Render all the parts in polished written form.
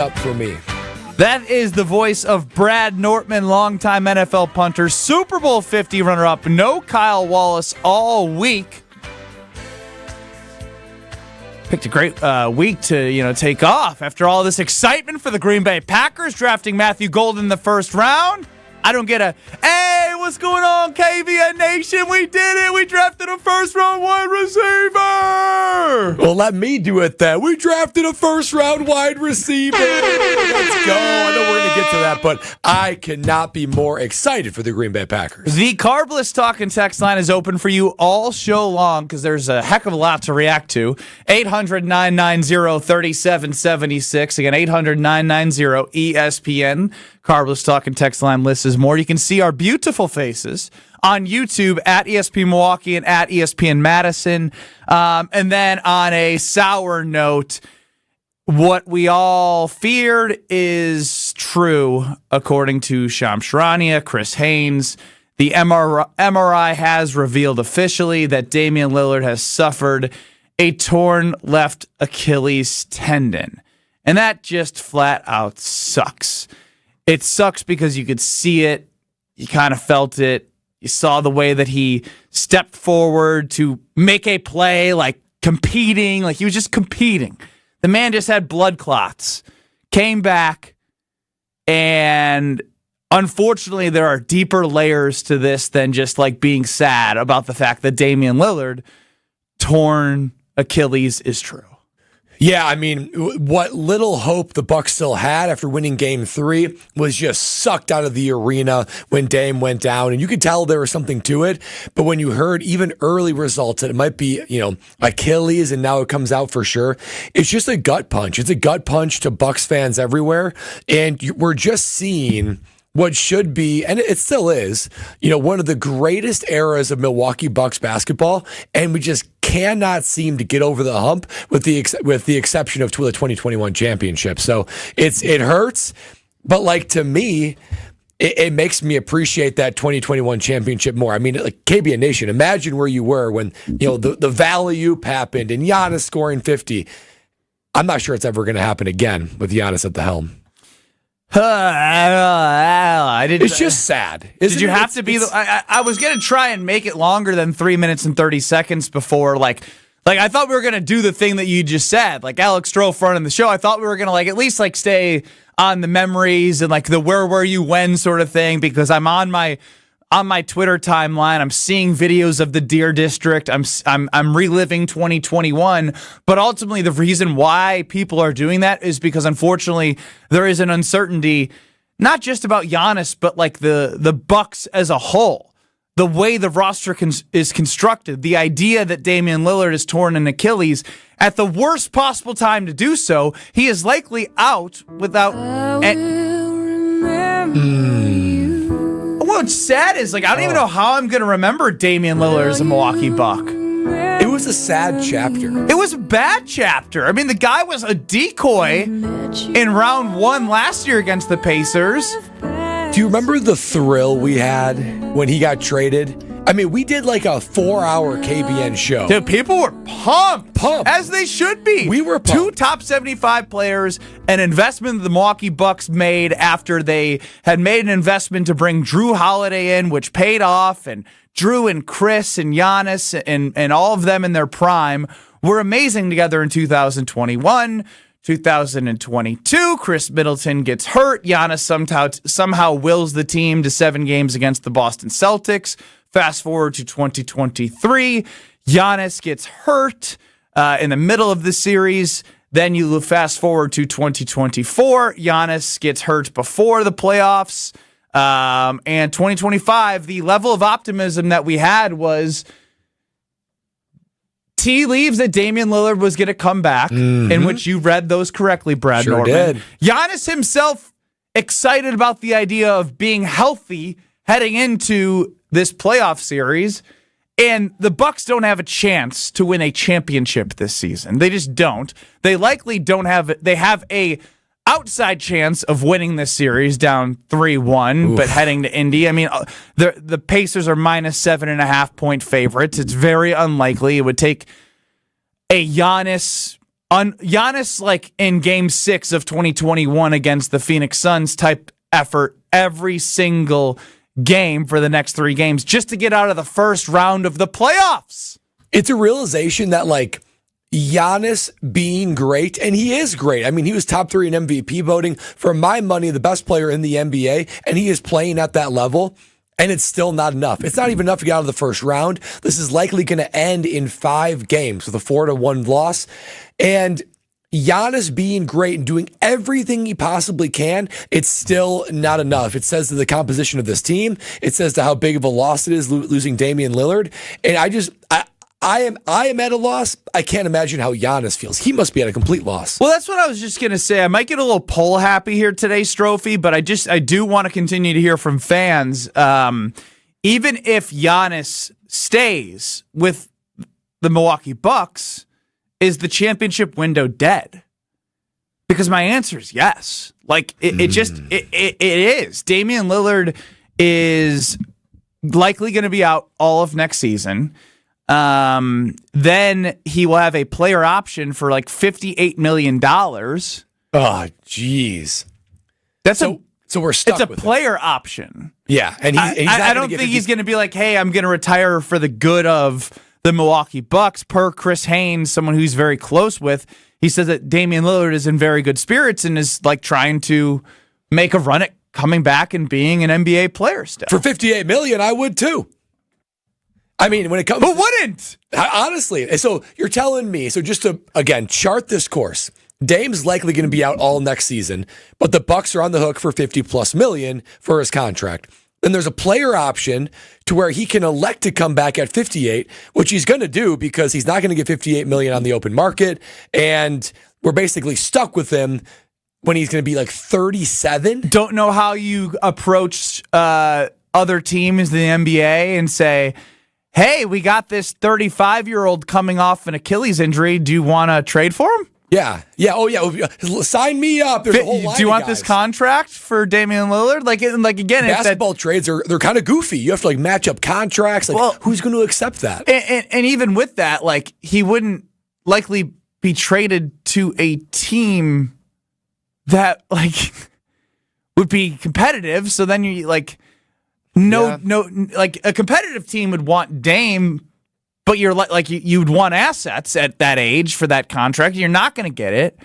up for me. That is the voice of Brad Nortman, longtime NFL punter, Super Bowl 50 runner-up. No Kyle Wallace all week. Picked a great week to take off after all this excitement for the Green Bay Packers drafting Matthew Golden in the first round. I don't get hey, what's going on, KVN Nation? We did it. We drafted a first-round wide receiver. Well, let me do it then. We drafted a first-round wide receiver. Let's go. I know we're going to get to that, but I cannot be more excited for the Green Bay Packers. The Carbless Talk and Text line is open for you all show long because there's a heck of a lot to react to. 800-990-3776. Again, 800-990-ESPN. Carbless Talk and Text line list is more. You can see our beautiful faces on YouTube at ESPN Milwaukee and at ESPN Madison. And then on a sour note, what we all feared is true, according to Shams Charania, Chris Haynes. The MRI has revealed officially that Damian Lillard has suffered a torn left Achilles tendon. And that just flat out sucks. It sucks because you could see it. You kind of felt it. You saw the way that he stepped forward to make a play, like competing, like he was just competing. The man just had blood clots, came back, and unfortunately there are deeper layers to this than just like being sad about the fact that Damian Lillard torn Achilles is true. Yeah, I mean, what little hope the Bucs still had after winning Game 3 was just sucked out of the arena when Dame went down, and you could tell there was something to it. But when you heard even early results that it might be, Achilles, and now it comes out for sure, it's just a gut punch. It's a gut punch to Bucs fans everywhere, and we're just seeing what should be, and it still is, one of the greatest eras of Milwaukee Bucks basketball, and we just cannot seem to get over the hump with the exception of the 2021 championship. So it hurts, but to me, it makes me appreciate that 2021 championship more. I mean, like KBN Nation, imagine where you were when the Valley-oop happened and Giannis scoring 50. I'm not sure it's ever going to happen again with Giannis at the helm. It's just sad. Did you have to be? I was gonna try and make it longer than 3 minutes and 30 seconds before. Like I thought we were gonna do the thing that you just said. Like Alex Stroh running the show. I thought we were gonna at least stay on the memories and the where were you when sort of thing, because I'm on my Twitter timeline. I'm seeing videos of the Deer District. I'm reliving 2021. But ultimately, the reason why people are doing that is because, unfortunately, there is an uncertainty, not just about Giannis, but the Bucks as a whole. The way the roster is constructed, the idea that Damian Lillard is torn an Achilles at the worst possible time to do so, he is likely out without. What's sad is I don't even know how I'm going to remember Damian Lillard as a Milwaukee Buck. It was a sad chapter. It was a bad chapter. I mean, the guy was a decoy in round 1 last year against the Pacers. Do you remember the thrill we had when he got traded? I mean, we did a 4-hour KBN show. Dude, people were pumped. As they should be. We were pumped. 2 top 75 players, an investment the Milwaukee Bucks made after they had made an investment to bring Drew Holiday in, which paid off, and Drew and Chris and Giannis and all of them in their prime were amazing together in 2021. 2022, Chris Middleton gets hurt. Giannis somehow wills the team to 7 games against the Boston Celtics. Fast forward to 2023, Giannis gets hurt in the middle of the series. Then you fast forward to 2024, Giannis gets hurt before the playoffs. And 2025, the level of optimism that we had was tea leaves that Damian Lillard was going to come back, in which you read those correctly, Brad Norman. Did. Giannis himself excited about the idea of being healthy heading into this playoff series, and the Bucks don't have a chance to win a championship this season. They just don't. They likely don't have it. They have a outside chance of winning this series down 3-1, but heading to Indy. I mean, the Pacers are minus 7.5 point favorites. It's very unlikely. It would take a Giannis on Giannis, like in Game 6 of 2021 against the Phoenix Suns type effort every single game for the next 3 games just to get out of the first round of the playoffs. It's a realization that, like, Giannis being great, and he is great. I mean, he was top 3 in MVP voting. For my money, the best player in the NBA, and he is playing at that level, and it's still not enough. It's not even enough to get out of the first round. This is likely going to end in 5 games with a 4-1 loss. And Giannis being great and doing everything he possibly can, it's still not enough. It says to the composition of this team. It says to how big of a loss it is losing Damian Lillard. And I am at a loss. I can't imagine how Giannis feels. He must be at a complete loss. Well, that's what I was just going to say. I might get a little poll happy here today, Strophy, but I do want to continue to hear from fans. Even if Giannis stays with the Milwaukee Bucks, is the championship window dead? Because my answer is yes. Like, it is. Damian Lillard is likely going to be out all of next season. Then he will have a player option for like $58 million. Oh, jeez. So we're stuck. It's a player option. Yeah, and I don't think he's going to be like, hey, I'm going to retire for the good of the Milwaukee Bucks. Per Chris Haynes, someone who's very close with, he says that Damian Lillard is in very good spirits and is like trying to make a run at coming back and being an NBA player still. For $58 million, I would too. I mean, when it comes, who wouldn't? Honestly, so you're telling me, so just to, again, chart this course, Dame's likely going to be out all next season, but the Bucks are on the hook for $50+ million for his contract. Then there's a player option to where he can elect to come back at 58, which he's going to do because he's not going to get $58 million on the open market, and we're basically stuck with him when he's going to be like 37. Don't know how you approach other teams in the NBA and say, hey, we got this 35-year-old coming off an Achilles injury. Do you want to trade for him? Yeah. Oh, yeah. Sign me up. There's a whole line Do you want of this guys. Contract for Damian Lillard? Like again, basketball trades they're kind of goofy. You have to like match up contracts. Like, well, who's going to accept that? And even with that, like he wouldn't likely be traded to a team that like would be competitive. So then you like no, like a competitive team would want Dame. But you're you'd want assets at that age for that contract. You're not going to get it.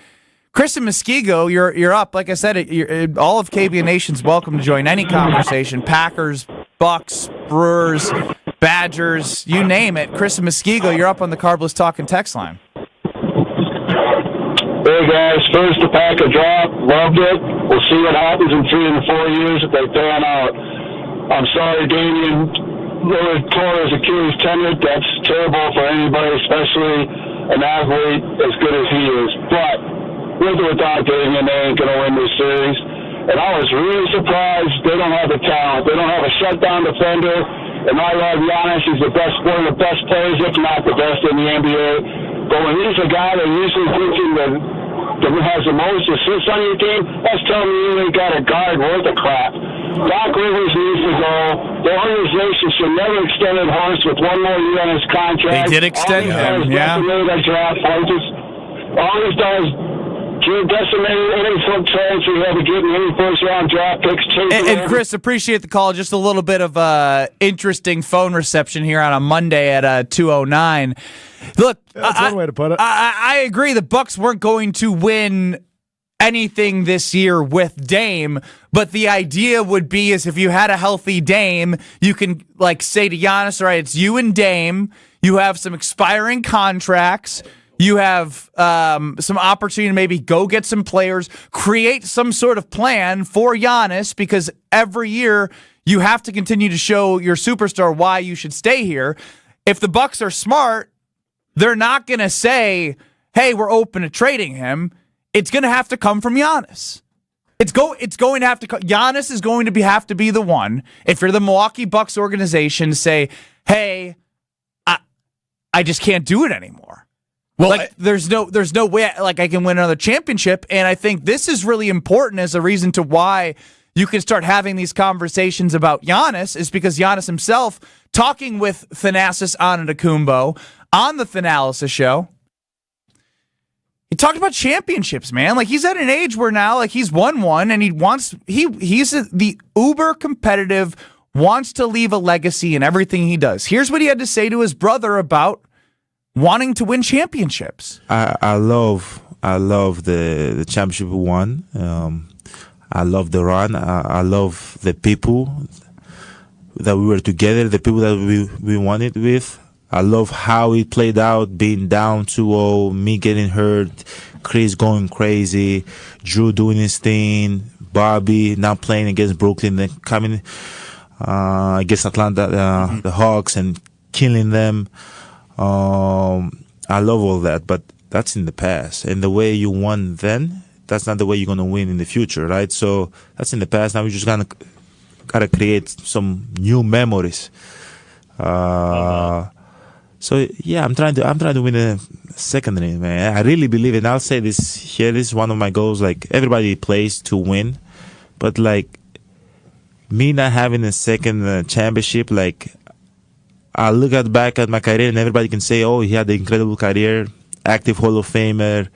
Chris and Muskego, you're up. Like I said, all of KBN Nation's welcome to join any conversation. Packers, Bucks, Brewers, Badgers, you name it. Chris and Muskego, you're up on the Carbless Talk and text line. Hey guys, first the Packer drop, loved it. We'll see what happens in 3 and 4 years if they pan out. I'm sorry, Damian Lillard tore his Achilles tendon. That's terrible for anybody, especially an athlete as good as he is. But with or without Damian, they ain't going to win this series. And I was really surprised they don't have the talent. They don't have a shutdown defender. And I love Giannis. He's one of the best players, if not the best in the NBA. But when he's a guy that usually puts in that has the most assists on your team, that's telling me you ain't got a guard worth of crap. Doc Rivers needs to go. The organization should never extend Horst with 1 more year on his contract. They did extend him, yeah. All he's done is decimate any foot transfer you have to get in any first-round draft picks. And Chris, appreciate the call. Just a little bit of interesting phone reception here on a Monday at 2:09. Look, that's one way to put it. I agree. The Bucks weren't going to win anything this year with Dame, but the idea would be is if you had a healthy Dame, you can like say to Giannis, all right, it's you and Dame. You have some expiring contracts. You have some opportunity to maybe go get some players, create some sort of plan for Giannis, because every year you have to continue to show your superstar why you should stay here. If the Bucks are smart, they're not going to say, hey, we're open to trading him. It's going to have to come from Giannis. It's going to have to Giannis is going to have to be the one. If you're the Milwaukee Bucks organization, to say, hey, I just can't do it anymore. Well, like there's no way like I can win another championship, and I think this is really important as a reason to why you can start having these conversations about Giannis, is because Giannis himself, talking with Thanasis Antetokounmpo on the Thanalysis show, He talked about championships, man. Like, he's at an age where now, like, he's won one, and he's the uber competitive, wants to leave a legacy in everything he does. Here's what he had to say to his brother about wanting to win championships. I love the championship we won. I love the run. I love the people that we were together, the people that we won it with. I love how it played out, being down 2-0, me getting hurt, Chris going crazy, Drew doing his thing, Bobby not playing against Brooklyn, then coming against Atlanta, the Hawks, and killing them. I love all that, but that's in the past. And the way you won then, that's not the way you're going to win in the future, right? So that's in the past. Now we just gotta create some new memories. So yeah, I'm trying to win a second ring, man. I really believe it. And I'll say this here. This is one of my goals. Like, everybody plays to win, but like me not having a second championship, like, I look back at my career and everybody can say, oh, he had an incredible career, active Hall of Famer,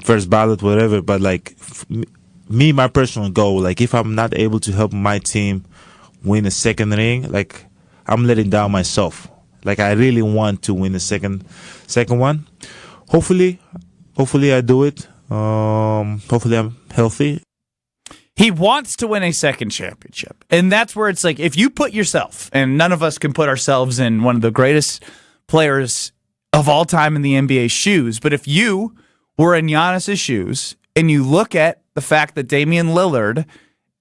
first ballot, whatever. But like me, my personal goal, like, if I'm not able to help my team win a second ring, like, I'm letting down myself. Like, I really want to win the second one. Hopefully I do it. Hopefully I'm healthy. He wants to win a second championship. And that's where it's like, if you put yourself, and none of us can put ourselves in one of the greatest players of all time in the NBA's shoes, but if you were in Giannis's shoes and you look at the fact that Damian Lillard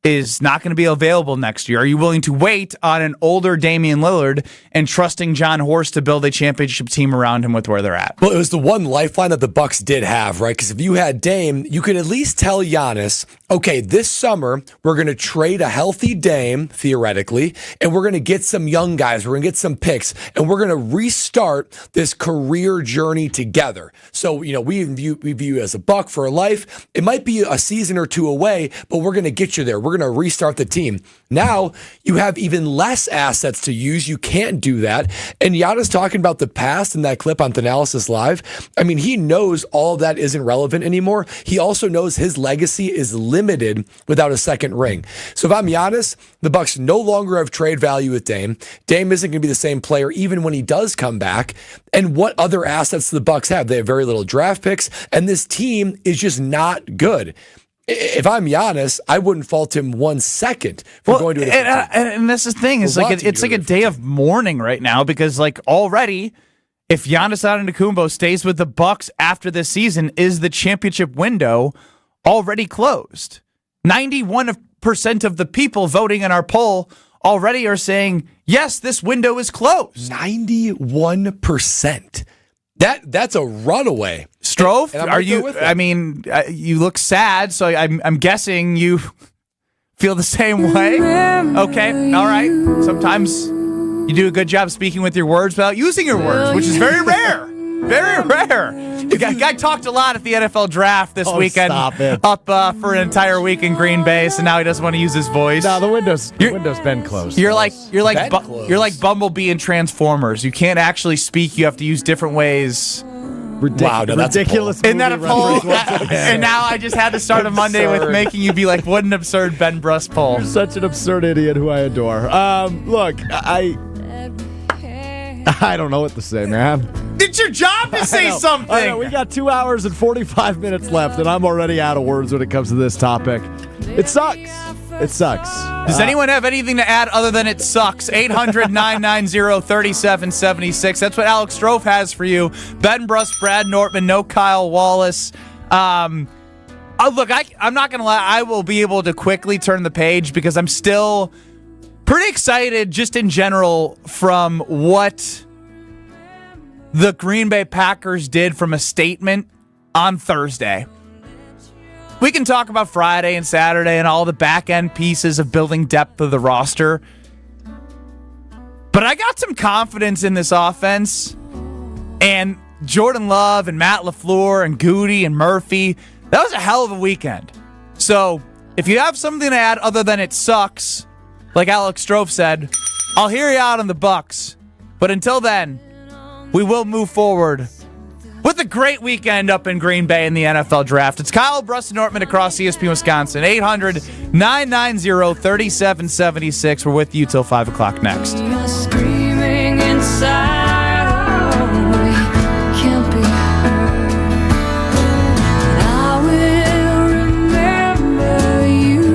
is not going to be available next year, are you willing to wait on an older Damian Lillard and trusting John Horst to build a championship team around him with where they're at? Well, it was the one lifeline that the Bucks did have, right? Because if you had Dame, you could at least tell Giannis, okay, this summer we're going to trade a healthy Dame, theoretically, and we're going to get some young guys, we're going to get some picks, and we're going to restart this career journey together. So, you know, we view you as a Buck for life. It might be a season or two away, but we're going to get you there. We're going to restart the team. Now you have even less assets to use. You can't do that. And Giannis talking about the past in that clip on Thanalysis Live. I mean, he knows all of that isn't relevant anymore. He also knows his legacy is limited without a second ring. So if I'm Giannis, the Bucks no longer have trade value with Dame. Dame isn't going to be the same player even when he does come back. And what other assets do the Bucks have? They have very little draft picks, and this team is just not good. If I'm Giannis, I wouldn't fault him 1 second for going to and that's the thing. Is like it's like a day of mourning right now, because like already, if Giannis Antetokounmpo stays with the Bucks after this season, is the championship window already closed? 91% of the people voting in our poll already are saying yes, this window is closed. 91%. That's a runaway. Strofe, are you? I mean, you look sad, so I'm guessing you feel the same way. Okay, all right. Sometimes you do a good job speaking with your words without using your words, which is very rare. Very rare. The guy talked a lot at the NFL draft this weekend. Up for an entire week in Green Bay, so now he doesn't want to use his voice. No, the window's been closed. You're like Bumblebee in Transformers. You can't actually speak. You have to use different ways. Wow, no, that's ridiculous. Isn't that a poll? And now I just had to start a Monday with making you be like, what an absurd Ben Bruss poll. You're such an absurd idiot who I adore. Look, I don't know what to say, man. It's your job to say something. I know. We got 2 hours and 45 minutes left, and I'm already out of words when it comes to this topic. It sucks. It sucks. Does anyone have anything to add other than it sucks? 800-990-3776. That's what Alex Strofe has for you. Ben Bruss, Brad Nortman, no Kyle Wallace. Look, I'm not going to lie. I will be able to quickly turn the page because I'm still pretty excited just in general from what the Green Bay Packers did from a statement on Thursday. We can talk about Friday and Saturday and all the back-end pieces of building depth of the roster. But I got some confidence in this offense. And Jordan Love and Matt LaFleur and Goody and Murphy, that was a hell of a weekend. So if you have something to add other than it sucks, like Alex Strofe said, I'll hear you out on the Bucks. But until then, we will move forward with a great weekend up in Green Bay in the NFL Draft. It's Kyle Brust and Nortman across ESPN Wisconsin. 800-990-3776. We're with you till 5 o'clock next. You're screaming inside, oh, we can't be heard. And I will remember you.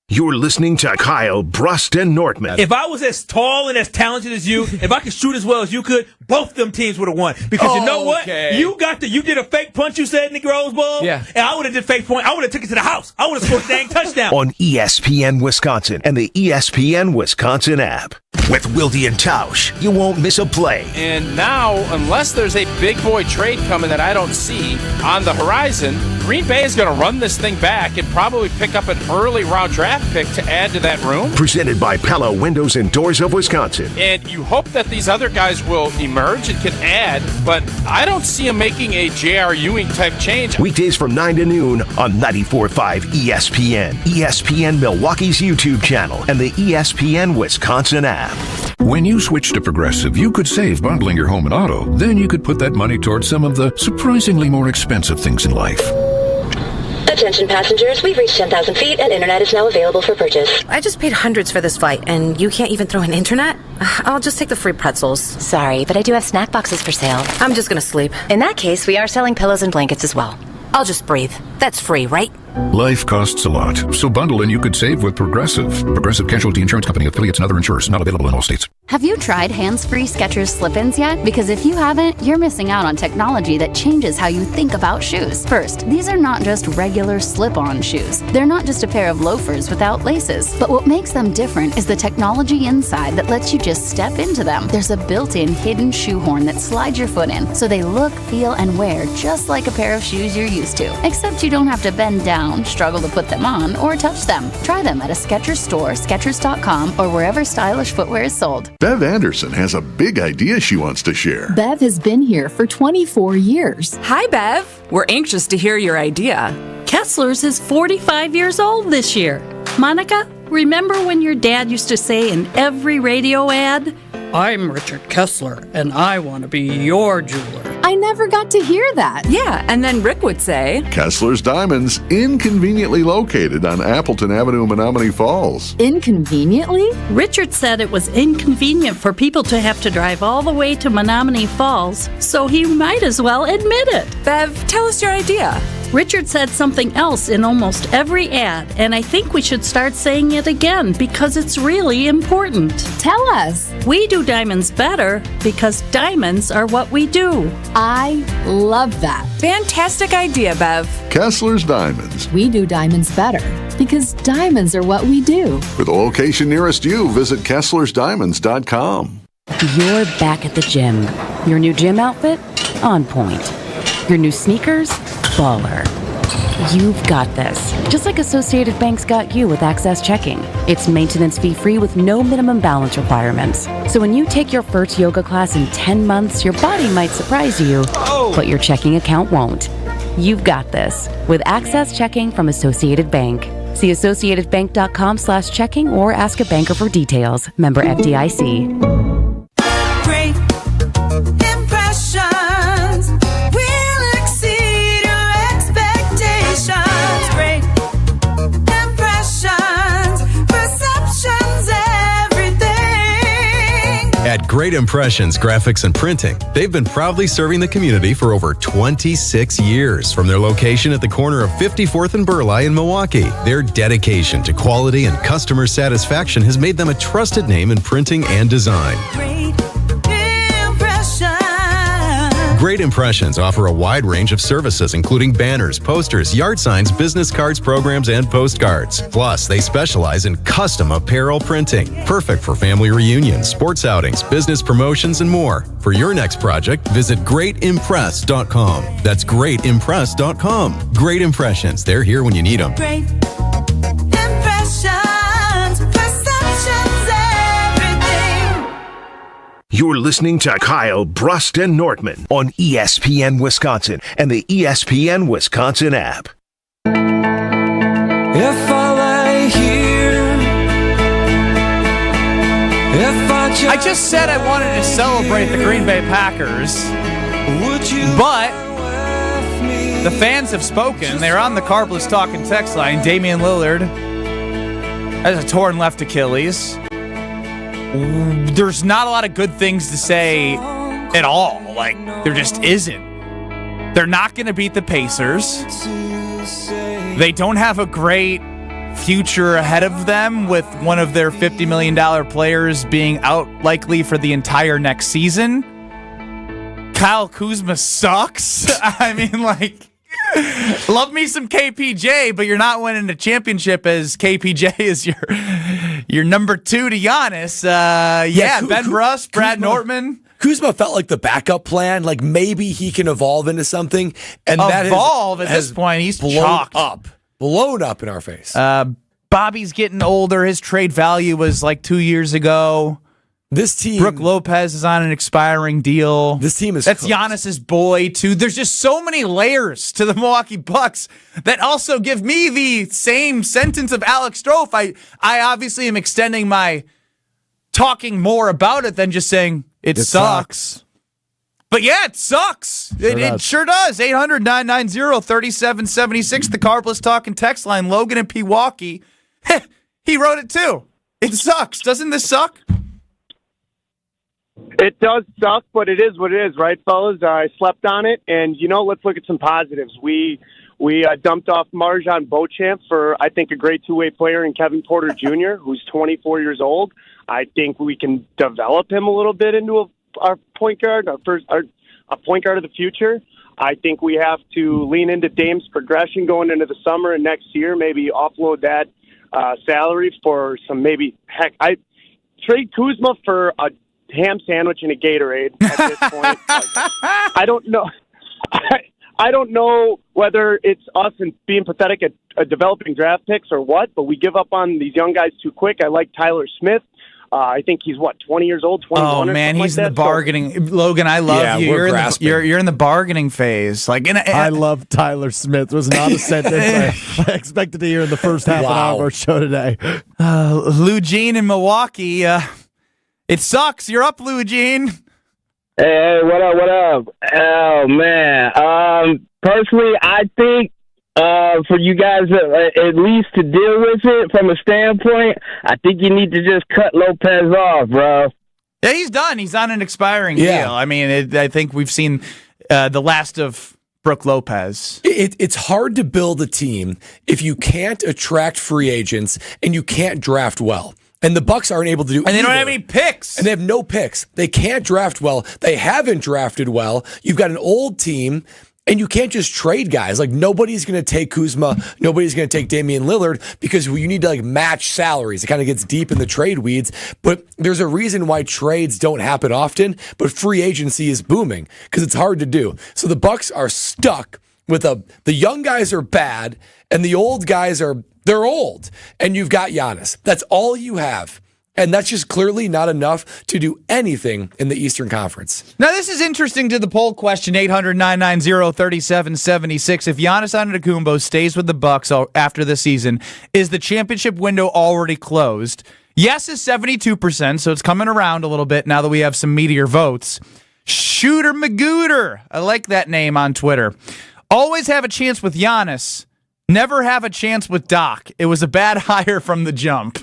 You're listening to Kyle Brust and Nortman. If I was as tall and as talented as you, if I could shoot as well as you could, both them teams would have won. Because you know what? You did a fake punch, you said, in the Rose Bowl? Yeah. And I would have did fake point. I would have took it to the house. I would have scored a dang touchdown. On ESPN Wisconsin and the ESPN Wisconsin app. With Wilde and Tausch, you won't miss a play. And now, unless there's a big boy trade coming that I don't see on the horizon, Green Bay is going to run this thing back and probably pick up an early round draft pick to add to that room. Presented by Pella Windows and Doors of Wisconsin. And you hope that these other guys will emerge and can add, but I don't see him making a J.R. Ewing type change. Weekdays from 9 to noon on 94.5 ESPN, ESPN Milwaukee's YouTube channel, and the ESPN Wisconsin app. When you switch to Progressive, you could save bundling your home and auto. Then you could put that money towards some of the surprisingly more expensive things in life. Attention passengers, we've reached 10,000 feet and internet is now available for purchase. I just paid hundreds for this flight, and you can't even throw in internet? I'll just take the free pretzels. Sorry, but I do have snack boxes for sale. I'm just gonna sleep. In that case, we are selling pillows and blankets as well. I'll just breathe. That's free, right? Life costs a lot, so bundle and you could save with Progressive. Progressive Casualty Insurance Company, affiliates, and other insurers. Not available in all states. Have you tried hands-free Skechers slip-ins yet? Because if you haven't, you're missing out on technology that changes how you think about shoes. First, these are not just regular slip-on shoes. They're not just a pair of loafers without laces. But what makes them different is the technology inside that lets you just step into them. There's a built-in hidden shoehorn that slides your foot in, so they look, feel, and wear just like a pair of shoes you're used to. Except you don't have to bend down, struggle to put them on, or touch them. Try them at a Skechers store, Skechers.com, or wherever stylish footwear is sold. Bev Anderson has a big idea she wants to share. Bev has been here for 24 years. Hi, Bev. We're anxious to hear your idea. Kessler's is 45 years old this year. Monica, remember when your dad used to say in every radio ad, "I'm Richard Kessler, and I want to be your jeweler"? I never got to hear that. Yeah, and then Rick would say, Kessler's Diamonds, inconveniently located on Appleton Avenue, Menominee Falls. Inconveniently? Richard said it was inconvenient for people to have to drive all the way to Menominee Falls, so he might as well admit it. Bev, tell us your idea. Richard said something else in almost every ad, and I think we should start saying it again because it's really important. Tell us. We do diamonds better because diamonds are what we do. I love that. Fantastic idea, Bev. Kessler's Diamonds. We do diamonds better because diamonds are what we do. For the location nearest you, visit KesslersDiamonds.com. You're back at the gym. Your new gym outfit? On point. Your new sneakers? Baller. You've got this. Just like Associated Bank's got you with Access Checking. It's maintenance fee free with no minimum balance requirements. So when you take your first yoga class in 10 months, your body might surprise you, but your checking account won't. You've got this with Access Checking from Associated Bank. See associatedbank.com/checking or ask a banker for details. Member FDIC. Great impressions will exceed your expectations. Great impressions, perceptions, everything. At Great Impressions Graphics and Printing, they've been proudly serving the community for over 26 years. From their location at the corner of 54th and Burleigh in Milwaukee, their dedication to quality and customer satisfaction has made them a trusted name in printing and design. Great Impressions offer a wide range of services, including banners, posters, yard signs, business cards, programs, and postcards. Plus, they specialize in custom apparel printing, perfect for family reunions, sports outings, business promotions, and more. For your next project, visit greatimpress.com. That's greatimpress.com. Great Impressions. They're here when you need them. Great impressions, perceptions, everything. You're listening to Kyle Brust and Nortman on ESPN Wisconsin and the ESPN Wisconsin app. If I lay here, I just said I wanted to celebrate the Green Bay Packers. But the fans have spoken. They're on the Carpless Talking text line. Damian Lillard has a torn left Achilles. There's not a lot of good things to say at all. Like, there just isn't. They're not going to beat the Pacers. They don't have a great future ahead of them with one of their $50 million players being out likely for the entire next season. Kyle Kuzma sucks. I mean, like, love me some KPJ, but you're not winning a championship as KPJ is your number 2 to Giannis. Ben Bruss, Brad Nortman. Kuzma felt like the backup plan. Like, maybe he can evolve into something. And that at this point, he's blown up in our face. Bobby's getting older. His trade value was like 2 years ago. This team, Brook Lopez is on an expiring deal. This team is that's cooked. Giannis's boy too. There's just so many layers to the Milwaukee Bucks that also give me the same sentence of Alex Strofe. I obviously am extending my talking more about it than just saying it sucks. But yeah, it sucks. It sure does. 800-990-3776, the Carpless Talking text line. Logan in Pewaukee. He wrote it too. It sucks. Doesn't this suck? It does suck, but it is what it is, right, fellas? I slept on it, and, let's look at some positives. We dumped off Marjan Beauchamp for, I think, a great two-way player in Kevin Porter Jr., who's 24 years old. I think we can develop him a little bit into our point guard, a point guard of the future. I think we have to lean into Dame's progression going into the summer and next year, maybe offload that salary for some I trade Kuzma for a ham sandwich and a Gatorade at this point. I don't know. I don't know whether it's us and being pathetic at developing draft picks or what, but we give up on these young guys too quick. I like Tyler Smith. I think he's 20 years old, 21. Oh man, he's in the bargaining. Logan, I love you. You're in the bargaining phase. I love Tyler Smith. It was not a sentence I expected to hear in the first half an hour of our show today. Lou Jean in Milwaukee. It sucks. You're up, Lou Jean. Hey, what up? What up? Oh man. Personally, I think for you guys at least to deal with it from a standpoint, I think you need to just cut Lopez off, bro. Yeah, he's done. He's on an expiring deal. I mean, I think we've seen the last of Brook Lopez. It's hard to build a team if you can't attract free agents and you can't draft well. And the Bucks aren't able to do And they don't have any picks. And they have no picks. They can't draft well. They haven't drafted well. You've got an old team, and you can't just trade guys. Like, nobody's going to take Kuzma. Nobody's going to take Damian Lillard because you need to, match salaries. It kind of gets deep in the trade weeds. But there's a reason why trades don't happen often, but free agency is booming because it's hard to do. So the Bucks are stuck with the young guys are bad, and the old guys they're old, and you've got Giannis. That's all you have. And that's just clearly not enough to do anything in the Eastern Conference. Now, this is interesting to the poll question, 800-990-3776. If Giannis Antetokounmpo stays with the Bucks after the season, is the championship window already closed? Yes is 72%, so it's coming around a little bit now that we have some meteor votes. Shooter Magooter, I like that name on Twitter. Always have a chance with Giannis. Never have a chance with Doc. It was a bad hire from the jump.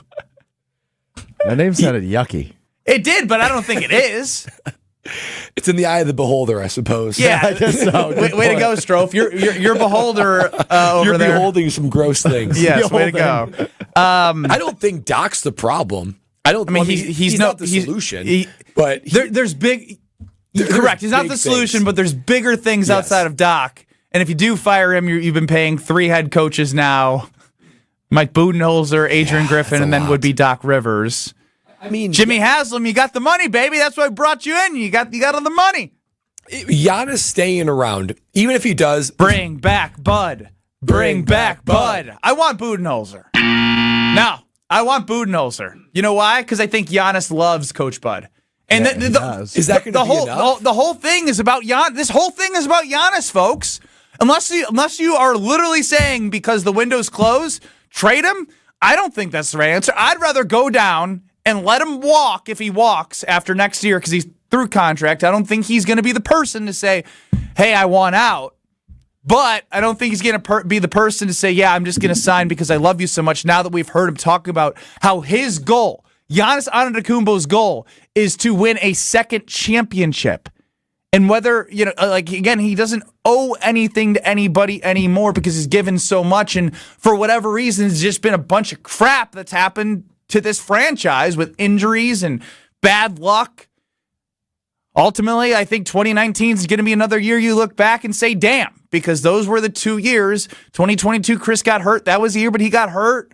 That name sounded yucky. It did, but I don't think it is. It's in the eye of the beholder, I suppose. Yeah, I guess so. Way to go, Strofe. You're beholder over You're there. You're beholding some gross things. Yes, way to go. I don't think Doc's the problem. He's not the solution. But there's big. Correct. He's not the solution, but there's bigger things outside of Doc. And if you do fire him, you've been paying 3 head coaches now. Mike Budenholzer, Adrian Griffin, and then would be Doc Rivers. I mean, Jimmy Haslam, you got the money, baby. That's why I brought you in. You got all the money. Giannis staying around, even if he does. Bring back Bud. Bring back Bud. I want Budenholzer. No, I want Budenholzer. You know why? Because I think Giannis loves Coach Bud. And is that going to be enough? The whole thing is about Giannis. This whole thing is about Giannis, folks. Unless you are literally saying because the window's closed, trade him. I don't think that's the right answer. I'd rather go down and let him walk if he walks after next year because he's through contract. I don't think he's going to be the person to say, hey, I want out. But I don't think he's going to be the person to say, yeah, I'm just going to sign because I love you so much. Now that we've heard him talk about how his goal, Giannis Antetokounmpo's goal, is to win a second championship. And whether, again, he doesn't owe anything to anybody anymore because he's given so much. And for whatever reason, it's just been a bunch of crap that's happened to this franchise with injuries and bad luck. Ultimately, I think 2019 is going to be another year you look back and say, damn, because those were the 2 years. 2022, Chris got hurt. That was the year, but he got hurt.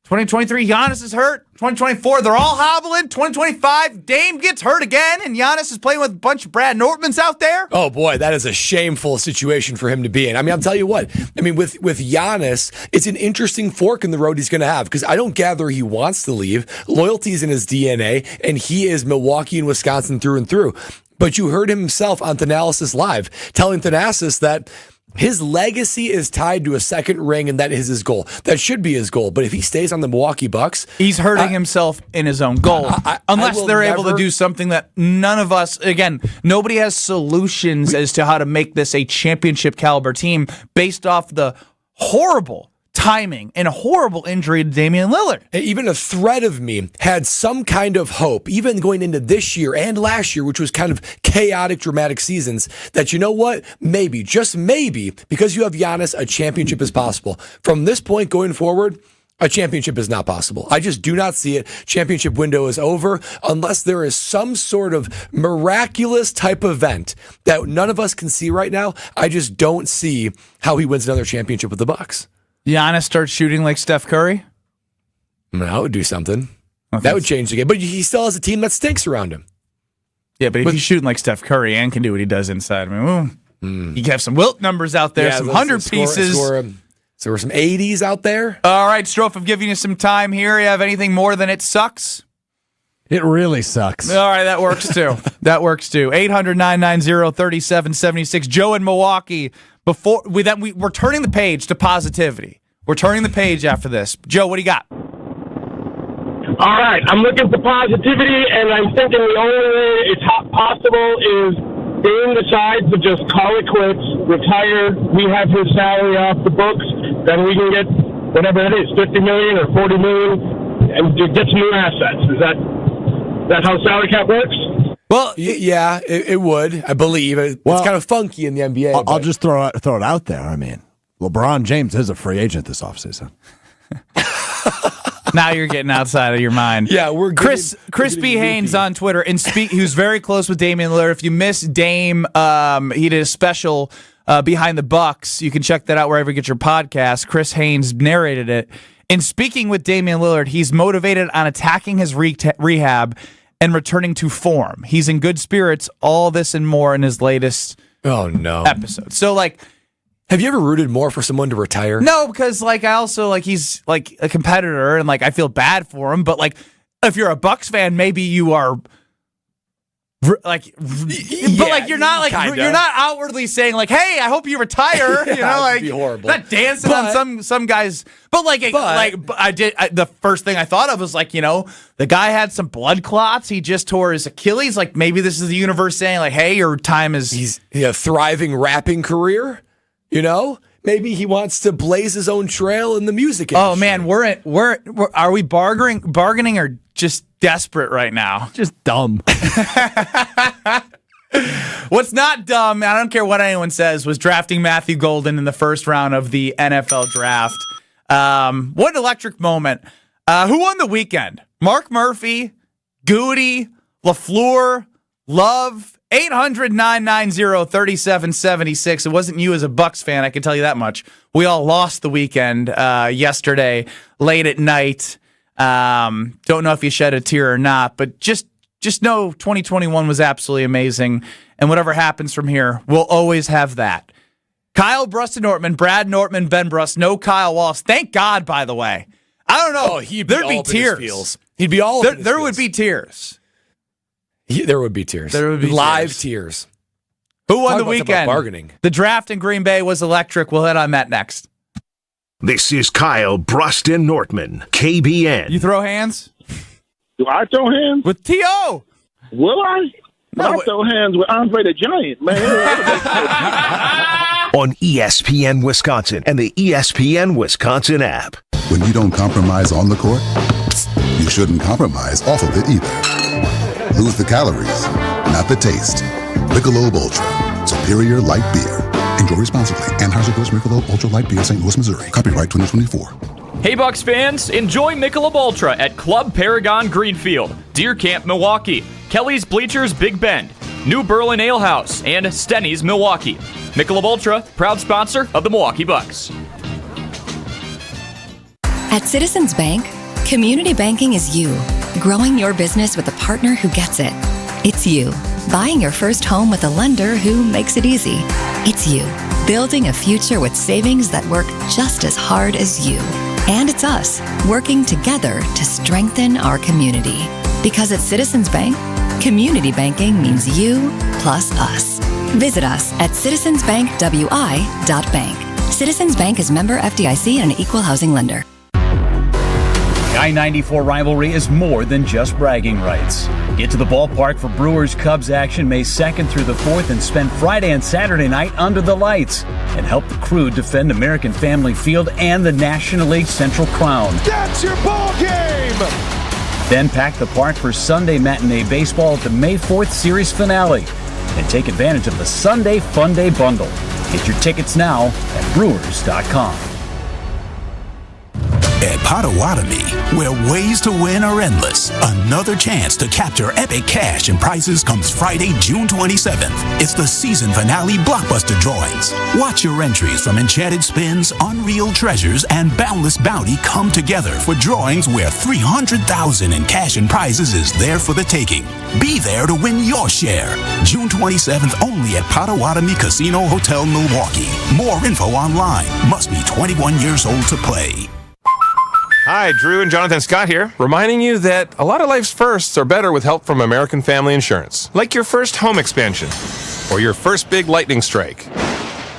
2023, Giannis is hurt. 2024, they're all hobbling. 2025, Dame gets hurt again, and Giannis is playing with a bunch of Brad Nortmans out there. Oh, boy, that is a shameful situation for him to be in. I mean, I'll tell you what. I mean, with Giannis, it's an interesting fork in the road he's going to have because I don't gather he wants to leave. Loyalty's in his DNA, and he is Milwaukee and Wisconsin through and through. But you heard him himself on Thanasis Live telling Thanasis that his legacy is tied to a second ring, and that is his goal. That should be his goal. But if he stays on the Milwaukee Bucks, he's hurting himself in his own goal. Unless they're able to do something that none of us, again, nobody has solutions as to how to make this a championship caliber team based off the horrible timing and a horrible injury to Damian Lillard. Even a thread of me had some kind of hope, even going into this year and last year, which was kind of chaotic, dramatic seasons, that you know what? Maybe, just maybe, because you have Giannis, a championship is possible. From this point going forward, a championship is not possible. I just do not see it. Championship window is over unless there is some sort of miraculous type event that none of us can see right now. I just don't see how he wins another championship with the Bucks. Giannis starts shooting like Steph Curry? That would do something. That would change the game. But he still has a team that stinks around him. Yeah, but if he's shooting like Steph Curry and can do what he does inside, I mean, you can have some Wilt numbers out there, some 100 pieces. So we're some 80s out there. All right, Strofe, I'm giving you some time here. You have anything more than it sucks? It really sucks. All right, that works too. 800-990-3776. Joe in Milwaukee. We're turning the page to positivity. We're turning the page after this. Joe, what do you got? All right, I'm looking for positivity, and I'm thinking the only way it's possible is Dame decides to just call it quits, retire, we have his salary off the books, then we can get whatever it is, $50 million or $40 million, and get some new assets. Is that how salary cap works? Well, yeah, it would. I believe it's kind of funky in the NBA. I'll just throw it out there. I mean, LeBron James is a free agent this offseason. Now you're getting outside of your mind. Yeah, we're Chris B. Haynes on Twitter, and who's very close with Damian Lillard. If you missed Dame, he did a special behind the Bucks. You can check that out wherever you get your podcast. Chris Haynes narrated it. In speaking with Damian Lillard, he's motivated on attacking his rehab and returning to form. He's in good spirits, all this and more in his latest episode. So, have you ever rooted more for someone to retire? No, because, I also, he's, a competitor, and, I feel bad for him. But, if you're a Bucks fan, maybe you are... you're not you're not outwardly saying hey, I hope you retire. That'd be horrible. Not dancing on some guys. But the first thing I thought of was the guy had some blood clots. He just tore his Achilles. Maybe this is the universe saying hey, your time is. He's a thriving rapping career. Maybe he wants to blaze his own trail in the music industry. Oh man, are we bargaining or just desperate right now? Just dumb. What's not dumb, I don't care what anyone says, was drafting Matthew Golden in the first round of the NFL draft. What an electric moment. Who won the weekend? Mark Murphy, Goody, LaFleur, Love. 800-990-3776. It wasn't you as a Bucks fan, I can tell you that much. We all lost the weekend yesterday, late at night. Don't know if you shed a tear or not, but just know 2021 was absolutely amazing. And whatever happens from here, we'll always have that. Kyle Brust-Nortman, Brad Nortman, Ben Brust, no Kyle Wallace. Thank God, by the way. I don't know. There'd be tears. He'd be all there would be tears. There would be tears. There would be live tears. Who won the weekend? Bargaining. The draft in Green Bay was electric. We'll hit on that next. This is Kyle Brust and Nortman, KBN. You throw hands? Do I throw hands? With T.O.? Will I? I throw hands with Andre the Giant, man. On ESPN Wisconsin and the ESPN Wisconsin app. When you don't compromise on the court, you shouldn't compromise off of it either. Lose the calories, not the taste. Michelob Ultra, superior light beer. Enjoy responsibly. Anheuser-Busch Michelob Ultra Light Beer, St. Louis, Missouri. Copyright 2024. Hey Bucks fans, enjoy Michelob Ultra at Club Paragon Greenfield, Deer Camp, Milwaukee, Kelly's Bleachers Big Bend, New Berlin Ale House, and Stenny's Milwaukee. Michelob Ultra, proud sponsor of the Milwaukee Bucks. At Citizens Bank, community banking is you, growing your business with a partner who gets it. It's you, buying your first home with a lender who makes it easy. It's you, building a future with savings that work just as hard as you. And it's us, working together to strengthen our community. Because at Citizens Bank, community banking means you plus us. Visit us at citizensbankwi.bank. Citizens Bank is member FDIC and an equal housing lender. The I-94 rivalry is more than just bragging rights. Get to the ballpark for Brewers-Cubs action May 2nd through the 4th and spend Friday and Saturday night under the lights and help the crew defend American Family Field and the National League Central Crown. That's your ball game! Then pack the park for Sunday matinee baseball at the May 4th series finale and take advantage of the Sunday Fun Day bundle. Get your tickets now at Brewers.com. At Potawatomi, where ways to win are endless, another chance to capture epic cash and prizes comes Friday, June 27th. It's the season finale blockbuster drawings. Watch your entries from Enchanted Spins, Unreal Treasures, and Boundless Bounty come together for drawings where $300,000 in cash and prizes is there for the taking. Be there to win your share. June 27th only at Potawatomi Casino Hotel, Milwaukee. More info online. Must be 21 years old to play. Hi, Drew and Jonathan Scott here, reminding you that a lot of life's firsts are better with help from American Family Insurance. Like your first home expansion or your first big lightning strike.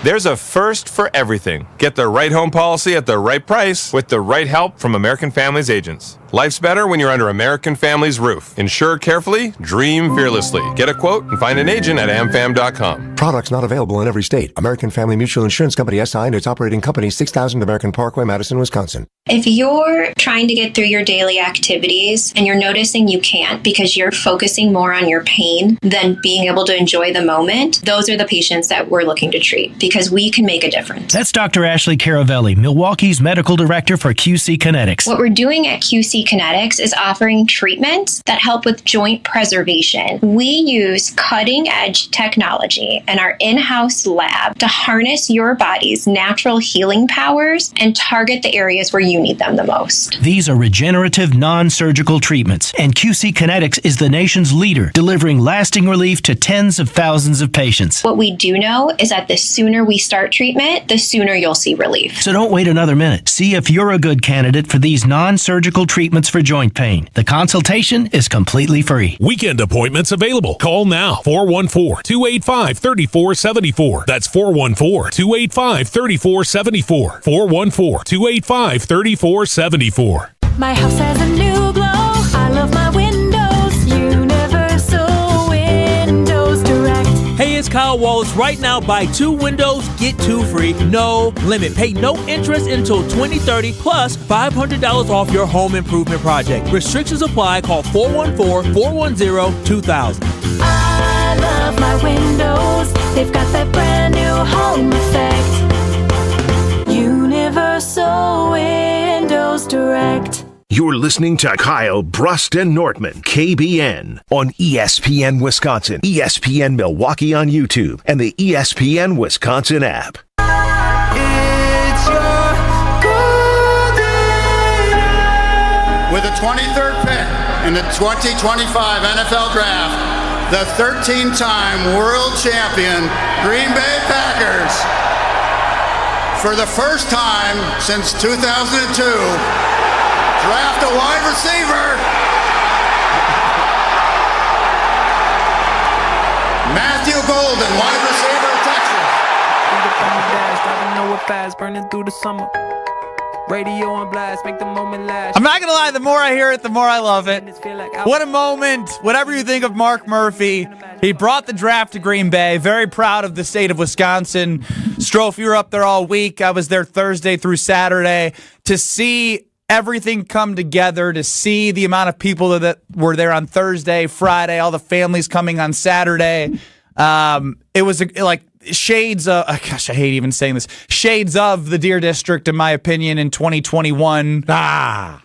There's a first for everything. Get the right home policy at the right price with the right help from American Family's agents. Life's better when you're under American Family's roof. Insure carefully, dream fearlessly. Get a quote and find an agent at amfam.com. Products not available in every state. American Family Mutual Insurance Company SI and its operating company 6000 American Parkway, Madison, Wisconsin. If you're trying to get through your daily activities and you're noticing you can't because you're focusing more on your pain than being able to enjoy the moment, those are the patients that we're looking to treat because we can make a difference. That's Dr. Ashley Caravelli, Milwaukee's medical director for QC Kinetics. What we're doing at QC Kinetics is offering treatments that help with joint preservation. We use cutting-edge technology in our in-house lab to harness your body's natural healing powers and target the areas where you need them the most. These are regenerative, non-surgical treatments, and QC Kinetics is the nation's leader, delivering lasting relief to tens of thousands of patients. What we do know is that the sooner we start treatment, the sooner you'll see relief. So don't wait another minute. See if you're a good candidate for these non-surgical treatments for joint pain. The consultation is completely free. Weekend appointments available. Call now. 414-285-3474. That's 414-285-3474. 414-285-3474. My house has a new glow. I love my windows. Universal Windows Direct. Hey, it's Kyle Wallace. Right now, buy 2 windows, get 2 free. No limit. Pay no interest until 2030, plus $500 off your home improvement project. Restrictions apply. Call 414-410-2000. I love my windows. They've got that brand new home effect. Universal Windows Direct. You're listening to Kyle Brust and Nortman, KBN, on ESPN Wisconsin, ESPN Milwaukee on YouTube, and the ESPN Wisconsin app. It's your golden hour. With the 23rd pick in the 2025 NFL Draft, the 13-time world champion Green Bay Packers, for the first time since 2002, draft a wide receiver. Matthew Golden, wide receiver, Texas. Driving nowhere fast, burning through the summer. Radio on blast, make the moment last. I'm not going to lie, the more I hear it, the more I love it. What a moment. Whatever you think of Mark Murphy, he brought the draft to Green Bay. Very proud of the state of Wisconsin. Strofe, you were up there all week. I was there Thursday through Saturday. To see everything come together, to see the amount of people that were there on Thursday, Friday, all the families coming on Saturday. It was like shades of, gosh, I hate even saying this, shades of the Deer District, in my opinion, in 2021. No,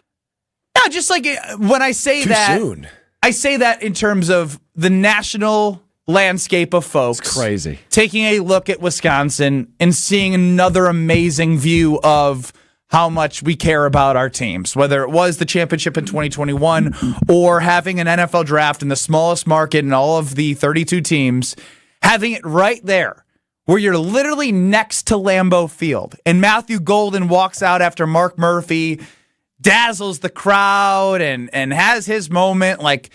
just like when I say that, soon. I say that in terms of the national landscape of folks. It's crazy. Taking a look at Wisconsin and seeing another amazing view of how much we care about our teams, whether it was the championship in 2021 or having an NFL draft in the smallest market in all of the 32 teams, having it right there where you're literally next to Lambeau Field. And Matthew Golden walks out after Mark Murphy dazzles the crowd and has his moment. Like,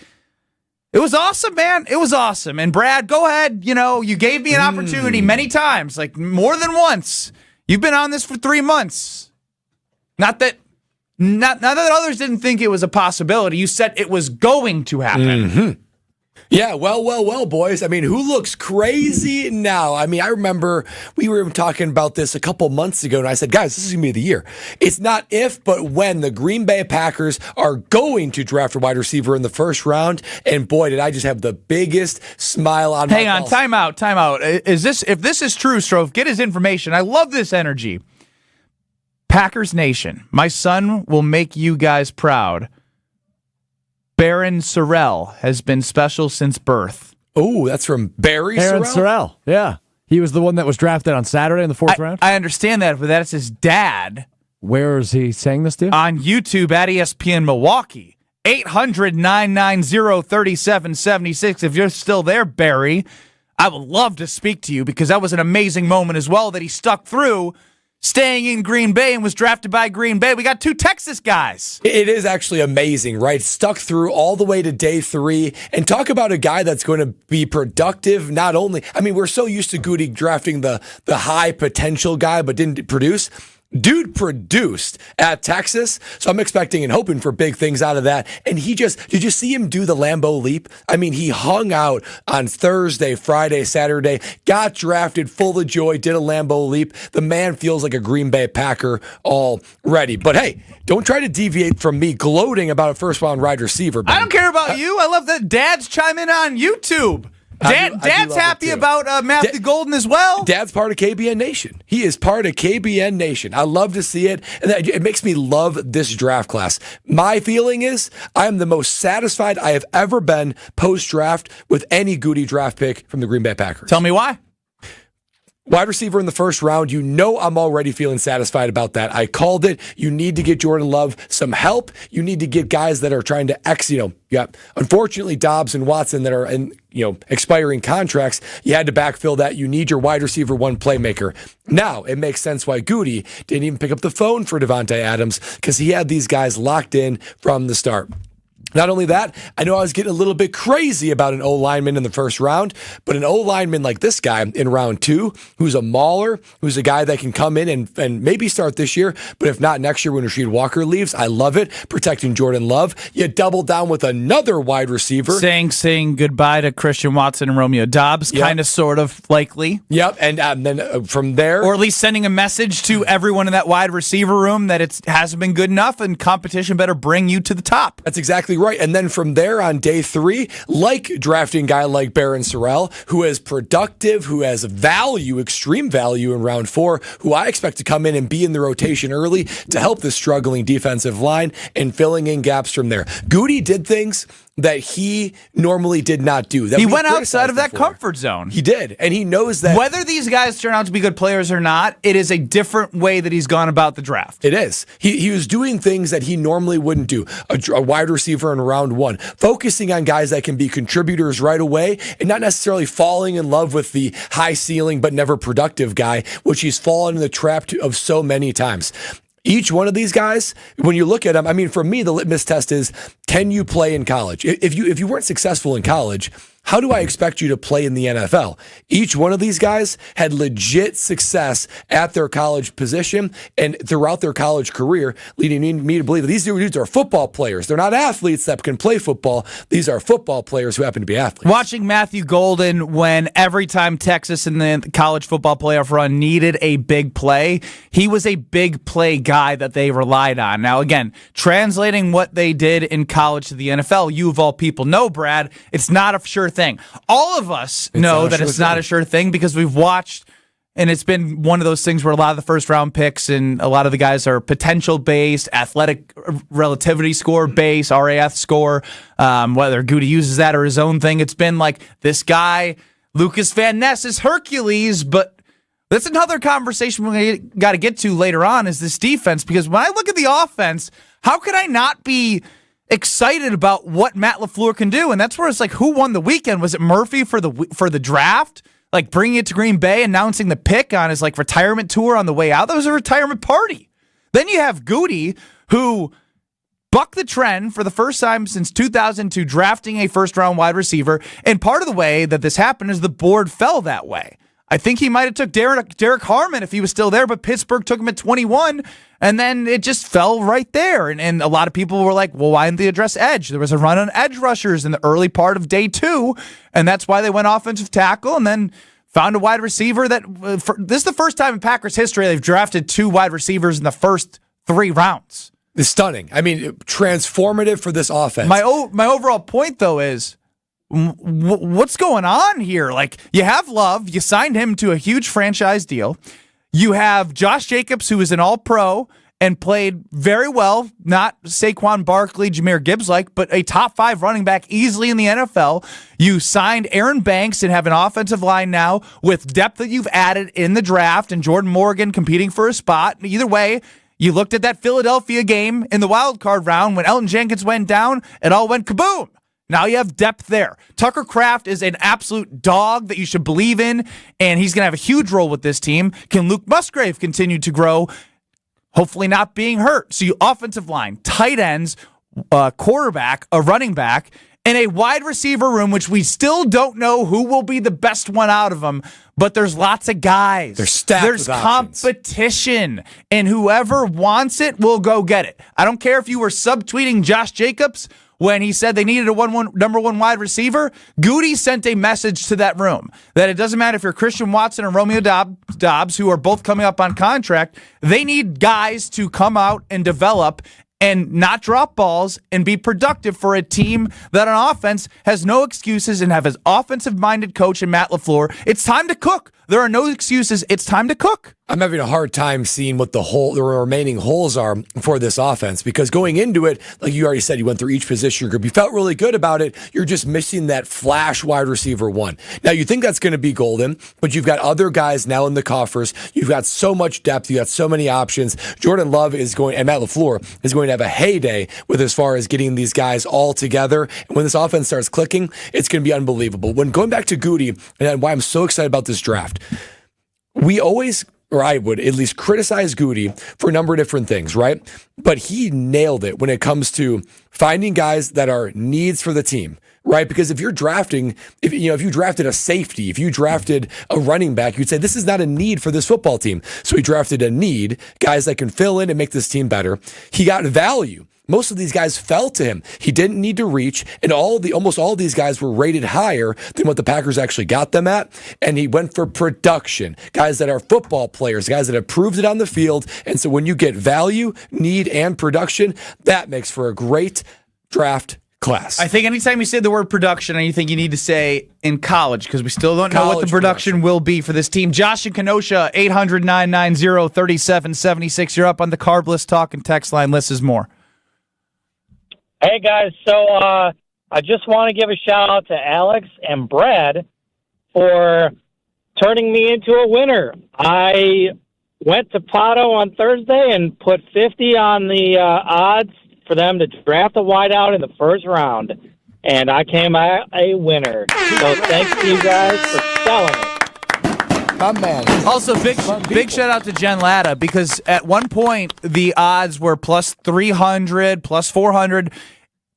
it was awesome, man. It was awesome. And Brad, go ahead. You know, you gave me an opportunity many times, like more than once. You've been on this for 3 months. Not that others didn't think it was a possibility. You said it was going to happen. Mm-hmm. Yeah, well, boys. I mean, who looks crazy now? I mean, I remember we were talking about this a couple months ago, and I said, guys, this is going to be the year. It's not if, but when the Green Bay Packers are going to draft a wide receiver in the first round. And boy, did I just have the biggest smile on my face. Hang on, time out. If this is true, Strofe, get his information. I love this energy. Packers Nation, my son will make you guys proud. Baron Sorrell has been special since birth. Oh, that's from Barry Aaron Sorrell? Sorrell, yeah. He was the one that was drafted on Saturday in the fourth round? I understand that, but that's his dad. Where is he saying this to? On YouTube at ESPN Milwaukee. 800-990-3776. If you're still there, Barry, I would love to speak to you because that was an amazing moment as well that he stuck through, staying in Green Bay and was drafted by Green Bay. We got 2 Texas guys. It is actually amazing, right? Stuck through all the way to day 3. And talk about a guy that's going to be productive. Not only, I mean, we're so used to Goody drafting the high potential guy, but didn't produce. Dude produced at Texas, so I'm expecting and hoping for big things out of that. And did you see him do the Lambeau leap? I mean, he hung out on Thursday, Friday, Saturday, got drafted full of joy, did a Lambeau leap. The man feels like a Green Bay Packer already. But hey, don't try to deviate from me gloating about a first-round wide receiver. Ben. I don't care about you. I love that Dad's chiming in on YouTube. Dad's happy about Matthew Golden as well. Dad's part of KBN Nation. He is part of KBN Nation. I love to see it. And it makes me love this draft class. My feeling is I am the most satisfied I have ever been post-draft with any Goody draft pick from the Green Bay Packers. Tell me why. Wide receiver in the first round, you know I'm already feeling satisfied about that. I called it. You need to get Jordan Love some help. You need to get guys that are trying to unfortunately, Dobbs and Watson that are in, expiring contracts. You had to backfill that. You need your wide receiver 1 playmaker. Now, it makes sense why Goody didn't even pick up the phone for Devontae Adams because he had these guys locked in from the start. Not only that, I know I was getting a little bit crazy about an O-lineman in the first round, but an O-lineman like this guy in round 2, who's a mauler, who's a guy that can come in and maybe start this year, but if not next year when Rasheed Walker leaves, I love it. Protecting Jordan Love. You double down with another wide receiver. Saying goodbye to Christian Watson and Romeo Dobbs, kind of, sort of, likely. Yep, and then from there... Or at least sending a message to everyone in that wide receiver room that it hasn't been good enough and competition better bring you to the top. That's exactly right. And then from there on day 3, like drafting a guy like Baron Sorrell, who is productive, who has value, extreme value in round 4, who I expect to come in and be in the rotation early to help this struggling defensive line and filling in gaps from there. Goody did things that he normally did not do. He went outside of that comfort zone. He did, and he knows that. Whether these guys turn out to be good players or not, it is a different way that he's gone about the draft. It is. He was doing things that he normally wouldn't do. A wide receiver in round 1, focusing on guys that can be contributors right away and not necessarily falling in love with the high ceiling but never productive guy, which he's fallen in the trap of so many times. Each one of these guys, when you look at them, I mean, for me, the litmus test is, can you play in college? If you weren't successful in college, how do I expect you to play in the NFL? Each one of these guys had legit success at their college position and throughout their college career, leading me to believe that these dudes are football players. They're not athletes that can play football. These are football players who happen to be athletes. Watching Matthew Golden when every time Texas in the college football playoff run needed a big play, he was a big play guy that they relied on. Now, again, translating what they did in college to the NFL, you of all people know, Brad, it's not a sure thing. All of us know that it's not a sure thing because we've watched, and it's been one of those things where a lot of the first-round picks and a lot of the guys are potential-based, athletic relativity score-based, RAF score, whether Goody uses that or his own thing. It's been like this guy, Lucas Van Ness, is Hercules, but that's another conversation we got to get to later on is this defense, because when I look at the offense, how could I not be excited about what Matt LaFleur can do? And that's where it's like, who won the weekend? Was it Murphy for the draft? Like bringing it to Green Bay, announcing the pick on his like retirement tour on the way out? That was a retirement party. Then you have Goody, who bucked the trend for the first time since 2002, drafting a first-round wide receiver. And part of the way that this happened is the board fell that way. I think he might have took Derek Harmon if he was still there, but Pittsburgh took him at 21, and then it just fell right there. And a lot of people were like, well, why didn't they address edge? There was a run on edge rushers in the early part of day 2, and that's why they went offensive tackle and then found a wide receiver that this is the first time in Packers history they've drafted 2 wide receivers in the first 3 rounds. It's stunning. I mean, transformative for this offense. My overall point, though, is what's going on here? Like, you have Love. You signed him to a huge franchise deal. You have Josh Jacobs, who is an all-pro and played very well, not Saquon Barkley, Jahmyr Gibbs-like, but a top 5 running back easily in the NFL. You signed Aaron Banks and have an offensive line now with depth that you've added in the draft and Jordan Morgan competing for a spot. Either way, you looked at that Philadelphia game in the wild card round when Elton Jenkins went down, it all went kaboom. Now you have depth there. Tucker Kraft is an absolute dog that you should believe in, and he's going to have a huge role with this team. Can Luke Musgrave continue to grow, hopefully not being hurt? So you offensive line, tight ends, quarterback, a running back, and a wide receiver room, which we still don't know who will be the best one out of them, but there's lots of guys. They're stacked. There's competition, and whoever wants it will go get it. I don't care if you were subtweeting Josh Jacobs when he said they needed a number one wide receiver. Goody sent a message to that room that it doesn't matter if you're Christian Watson or Romeo Dobbs, who are both coming up on contract. They need guys to come out and develop and not drop balls and be productive for a team that on offense has no excuses and have an offensive-minded coach in Matt LaFleur. It's time to cook. There are no excuses. It's time to cook. I'm having a hard time seeing what the remaining holes are for this offense, because going into it, like you already said, you went through each position group. You felt really good about it. You're just missing that flash wide receiver one. Now, you think that's going to be Golden, but you've got other guys now in the coffers. You've got so much depth. You got so many options. Jordan Love and Matt LaFleur is going to have a heyday with as far as getting these guys all together. And when this offense starts clicking, it's going to be unbelievable. When going back to Goody, and why I'm so excited about this draft, we always, or I would at least criticize Goody for a number of different things, right? But he nailed it when it comes to finding guys that are needs for the team, right? Because if you're drafting, if you drafted a safety, if you drafted a running back, you'd say this is not a need for this football team. So he drafted a need, guys that can fill in and make this team better. He got value. Most of these guys fell to him. He didn't need to reach, and almost all these guys were rated higher than what the Packers actually got them at. And he went for production, guys that are football players, guys that have proved it on the field. And so when you get value, need, and production, that makes for a great draft class. I think anytime you say the word production, anything you need to say in college, because we still don't know what the production will be for this team. Josh in Kenosha, 800-990-3776. You're up on the Carbless Talk and text line. List is more. Hey, guys. So I just want to give a shout-out to Alex and Brad for turning me into a winner. I went to Pato on Thursday and put 50 on the odds for them to draft a wideout in the first round, and I came out a winner. So thanks to you guys for selling it. My man. Also, big shout out to Jen Latta, because at one point the odds were plus 300, plus 400.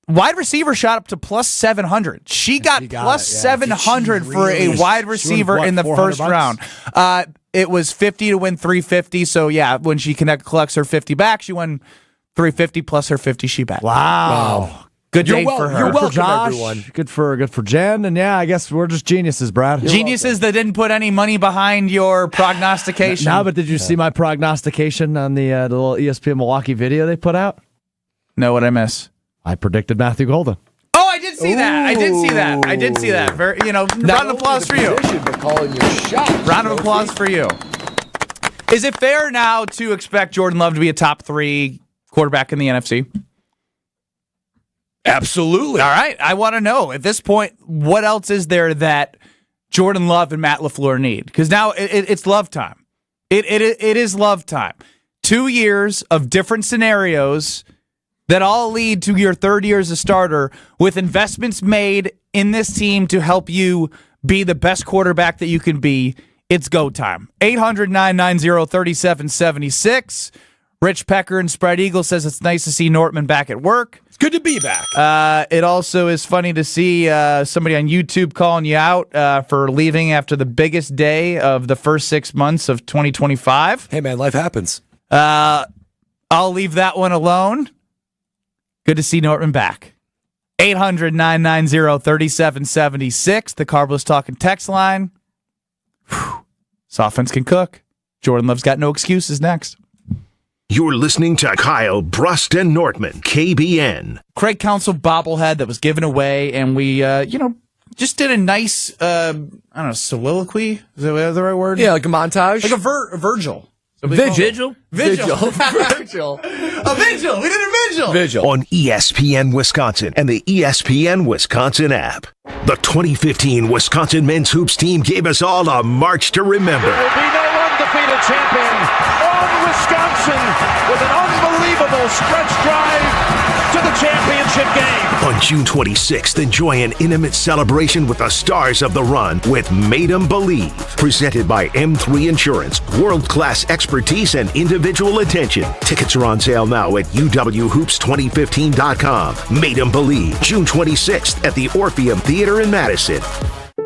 wide receiver shot up to plus 700. She got plus 700 for a wide receiver in the first round. It was 50 to win 350. So yeah, when she collects her 50 back, she won 350 plus her 50 she bet. Wow. Good day for her. You're welcome, Josh. Everyone. Good for Jen. And yeah, I guess we're just geniuses, Brad. Geniuses that didn't put any money behind your prognostication. No, but did you see my prognostication on the little ESPN Milwaukee video they put out? No, what'd I miss? I predicted Matthew Golden. Oh, I did see that. I did see that. Very, round of applause for you. But calling your shot. Round of applause for you. Is it fair now to expect Jordan Love to be a top 3 quarterback in the NFC? Absolutely. All right. I want to know at this point, what else is there that Jordan Love and Matt LaFleur need? Because now it's love time. It is love time. 2 years of different scenarios that all lead to your third year as a starter with investments made in this team to help you be the best quarterback that you can be. It's go time. 800-990-3776. Rich Pecker and Spread Eagle says it's nice to see Nortman back at work. It's good to be back. It also is funny to see somebody on YouTube calling you out for leaving after the biggest day of the first 6 months of 2025. Hey, man, life happens. I'll leave that one alone. Good to see Nortman back. 800-990-3776. The Carbless Talking text line. Whew. This offense can cook. Jordan Love's got no excuses next. You're listening to Kyle Brust and Nortman, KBN. Craig Counsell bobblehead that was given away, and we, just did a nice, soliloquy. Is that the right word? Yeah, like a montage. Like a Virgil. Vigil. Vigil. Vigil. A vigil. We did a vigil. Vigil. On ESPN Wisconsin and the ESPN Wisconsin app. The 2015 Wisconsin men's hoops team gave us all a march to remember. There will be no undefeated champion on Wisconsin with an unbelievable stretch drive to the championship game. On June 26th, enjoy an intimate celebration with the stars of the run with Made 'em Believe. Presented by M3 Insurance. World-class expertise and individual attention. Tickets are on sale now at uwhoops2015.com. Made 'em Believe, June 26th at the Orpheum Theater in Madison.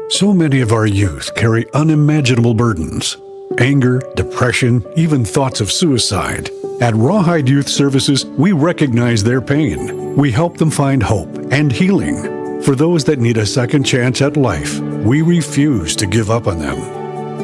So many of our youth carry unimaginable burdens. Anger, depression, even thoughts of suicide. At Rawhide Youth Services, we recognize their pain. We help them find hope and healing. For those that need a second chance at life, we refuse to give up on them.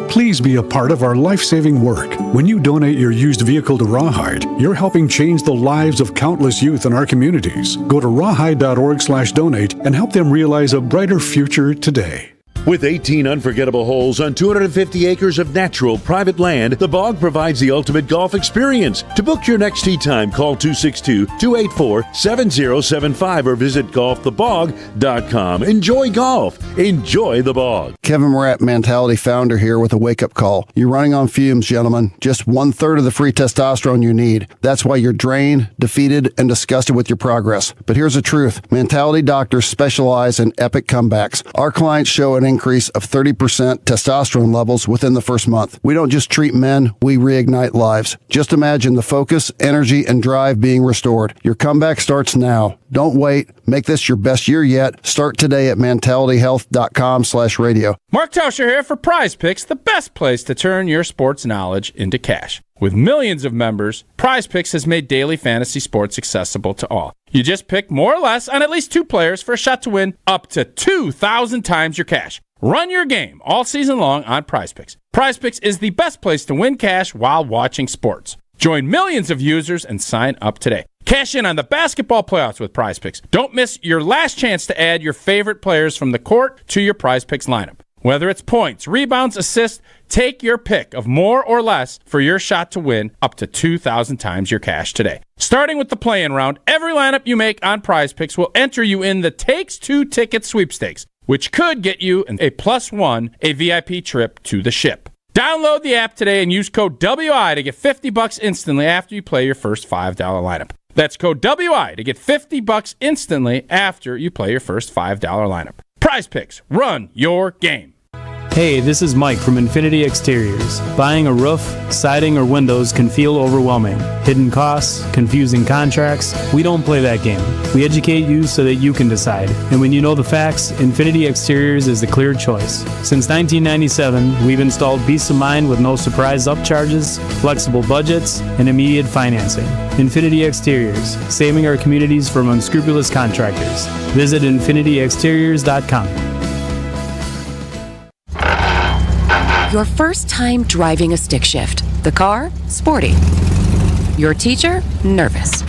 Please be a part of our life-saving work. When you donate your used vehicle to Rawhide, you're helping change the lives of countless youth in our communities. Go to rawhide.org/donate and help them realize a brighter future today. With 18 unforgettable holes on 250 acres of natural private land, the Bog provides the ultimate golf experience. To book your next tee time, call 262-284-7075 or visit golfthebog.com. Enjoy golf. Enjoy the Bog. Kevin Morat, Mentality founder here with a wake-up call. You're running on fumes, gentlemen. Just 1/3 of the free testosterone you need. That's why you're drained, defeated, and disgusted with your progress. But here's the truth. Mentality doctors specialize in epic comebacks. Our clients show an increase of 30% testosterone levels within the first month. We don't just treat men, we reignite lives. Just imagine the focus, energy, and drive being restored. Your comeback starts now. Don't wait. Make this your best year yet. Start today at mentalityhealth.com/radio. Mark Tauscher here for Prize Picks, the best place to turn your sports knowledge into cash. With millions of members, Prize Picks has made daily fantasy sports accessible to all. You just pick more or less on at least 2 players for a shot to win up to 2,000 times your cash. Run your game all season long on Prize Picks. Prize Picks is the best place to win cash while watching sports. Join millions of users and sign up today. Cash in on the basketball playoffs with Prize Picks. Don't miss your last chance to add your favorite players from the court to your Prize Picks lineup. Whether it's points, rebounds, assists, take your pick of more or less for your shot to win up to 2,000 times your cash today. Starting with the play-in round, every lineup you make on Prize Picks will enter you in the Takes 2 ticket sweepstakes, which could get you a +1, a VIP trip to the Ship. Download the app today and use code WI to get $50 instantly after you play your first $5 lineup. That's code WI to get $50 instantly after you play your first $5 lineup. Prize Picks, run your game. Hey, this is Mike from Infinity Exteriors. Buying a roof, siding, or windows can feel overwhelming. Hidden costs, confusing contracts. We don't play that game. We educate you so that you can decide. And when you know the facts, Infinity Exteriors is the clear choice. Since 1997, we've installed peace of mind with no surprise upcharges, flexible budgets, and immediate financing. Infinity Exteriors, saving our communities from unscrupulous contractors. Visit infinityexteriors.com. Your first time driving a stick shift. The car, sporty. Your teacher, nervous.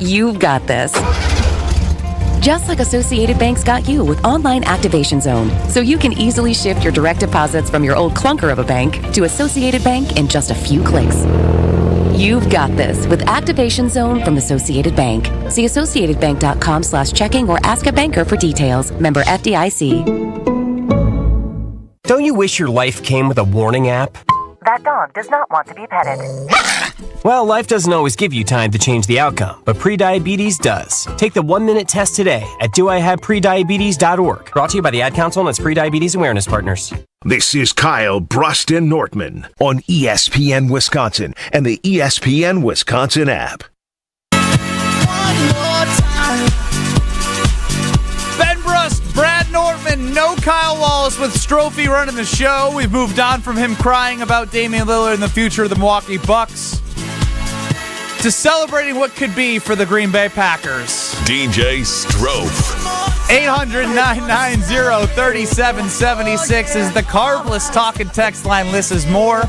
You've got this. Just like Associated Bank's got you with Online Activation Zone, so you can easily shift your direct deposits from your old clunker of a bank to Associated Bank in just a few clicks. You've got this with Activation Zone from Associated Bank. See associatedbank.com/checking or ask a banker for details. Member FDIC. Don't you wish your life came with a warning app? That dog does not want to be petted. Well, life doesn't always give you time to change the outcome, but prediabetes does. Take the 1-minute test today at doihaveprediabetes.org. Brought to you by the Ad Council and its Prediabetes Awareness Partners. This is Kyle Bruston Nortman on ESPN Wisconsin and the ESPN Wisconsin app. Ben Brust, Brad Nortman, no Kyle Wallace with Strophe running the show. We've moved on from him crying about Damian Lillard and the future of the Milwaukee Bucks to celebrating what could be for the Green Bay Packers. DJ Strophe. 800-990-3776 is the Carbless talking text line. List is more.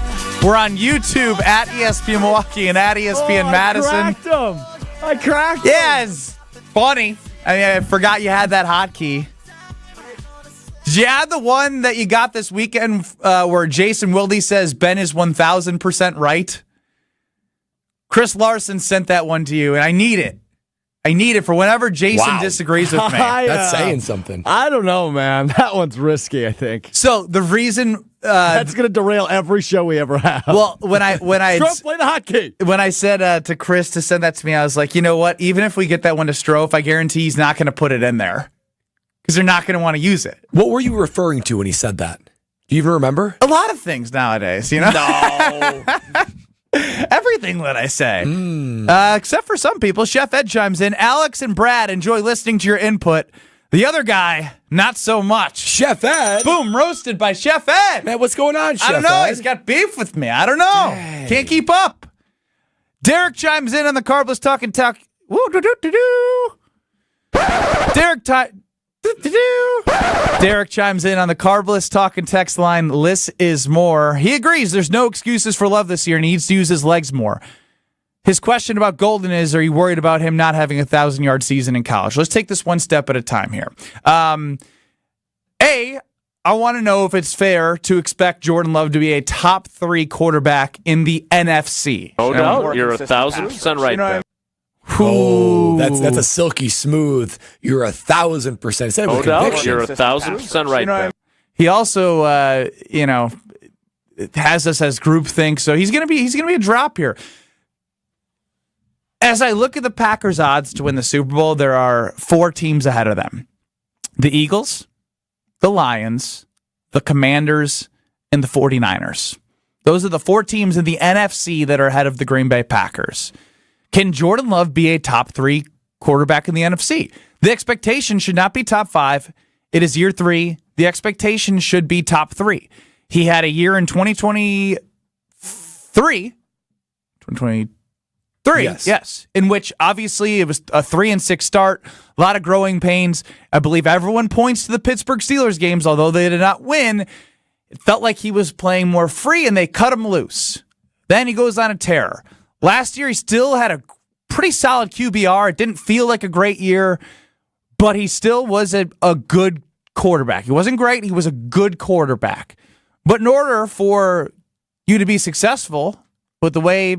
We're on YouTube at ESPN Milwaukee and at ESPN Madison. I cracked him. Yeah, it's funny. I mean, I forgot you had that hotkey. Did you add the one that you got this weekend where Jason Wilde says Ben is 1,000% right? Chris Larson sent that one to you, and I need it. I need it for whenever Jason disagrees with me. That's saying something. I don't know, man. That one's risky, I think. So the reason that's going to derail every show we ever have. Well, when I Strophe, play the hotkey. When I said to Chris to send that to me, I was like, you know what? Even if we get that one to Strophe, I guarantee he's not going to put it in there because they're not going to want to use it. What were you referring to when he said that? Do you even remember? A lot of things nowadays, you know. No. Everything that I say. Except for some people. Chef Ed chimes in. Alex and Brad enjoy listening to your input. The other guy, not so much. Chef Ed? Boom, roasted by Chef Ed. Man, what's going on, Chef Ed? I don't know. He's got beef with me. I don't know. Dang. Can't keep up. Derek chimes in on the Carbless Talking Talk. Derek chimes in on the Carbless Talking text line. Less is more. He agrees there's no excuses for Love this year and he needs to use his legs more. His question about Golden is, are you worried about him not having a 1,000-yard season in college? Let's take this one step at a time here. I want to know if it's fair to expect Jordan Love to be a top 3 quarterback in the NFC. No doubt. You're 1,000% right there. Oh, that's a silky smooth. You're 1,000%. No doubt. You're 1,000% right there. He also, has us as groupthink, so he's gonna be a drop here. As I look at the Packers' odds to win the Super Bowl, there are 4 teams ahead of them: the Eagles, the Lions, the Commanders, and the 49ers. Those are the 4 teams in the NFC that are ahead of the Green Bay Packers. Can Jordan Love be a top 3 quarterback in the NFC? The expectation should not be top 5. It is year 3. The expectation should be top 3. He had a year in 2023, yes, in which obviously it was a 3-6 start, a lot of growing pains. I believe everyone points to the Pittsburgh Steelers games, although they did not win. It felt like he was playing more free, and they cut him loose. Then he goes on a tear. Last year, he still had a pretty solid QBR. It didn't feel like a great year, but he still was a good quarterback. He wasn't great. He was a good quarterback. But in order for you to be successful with the way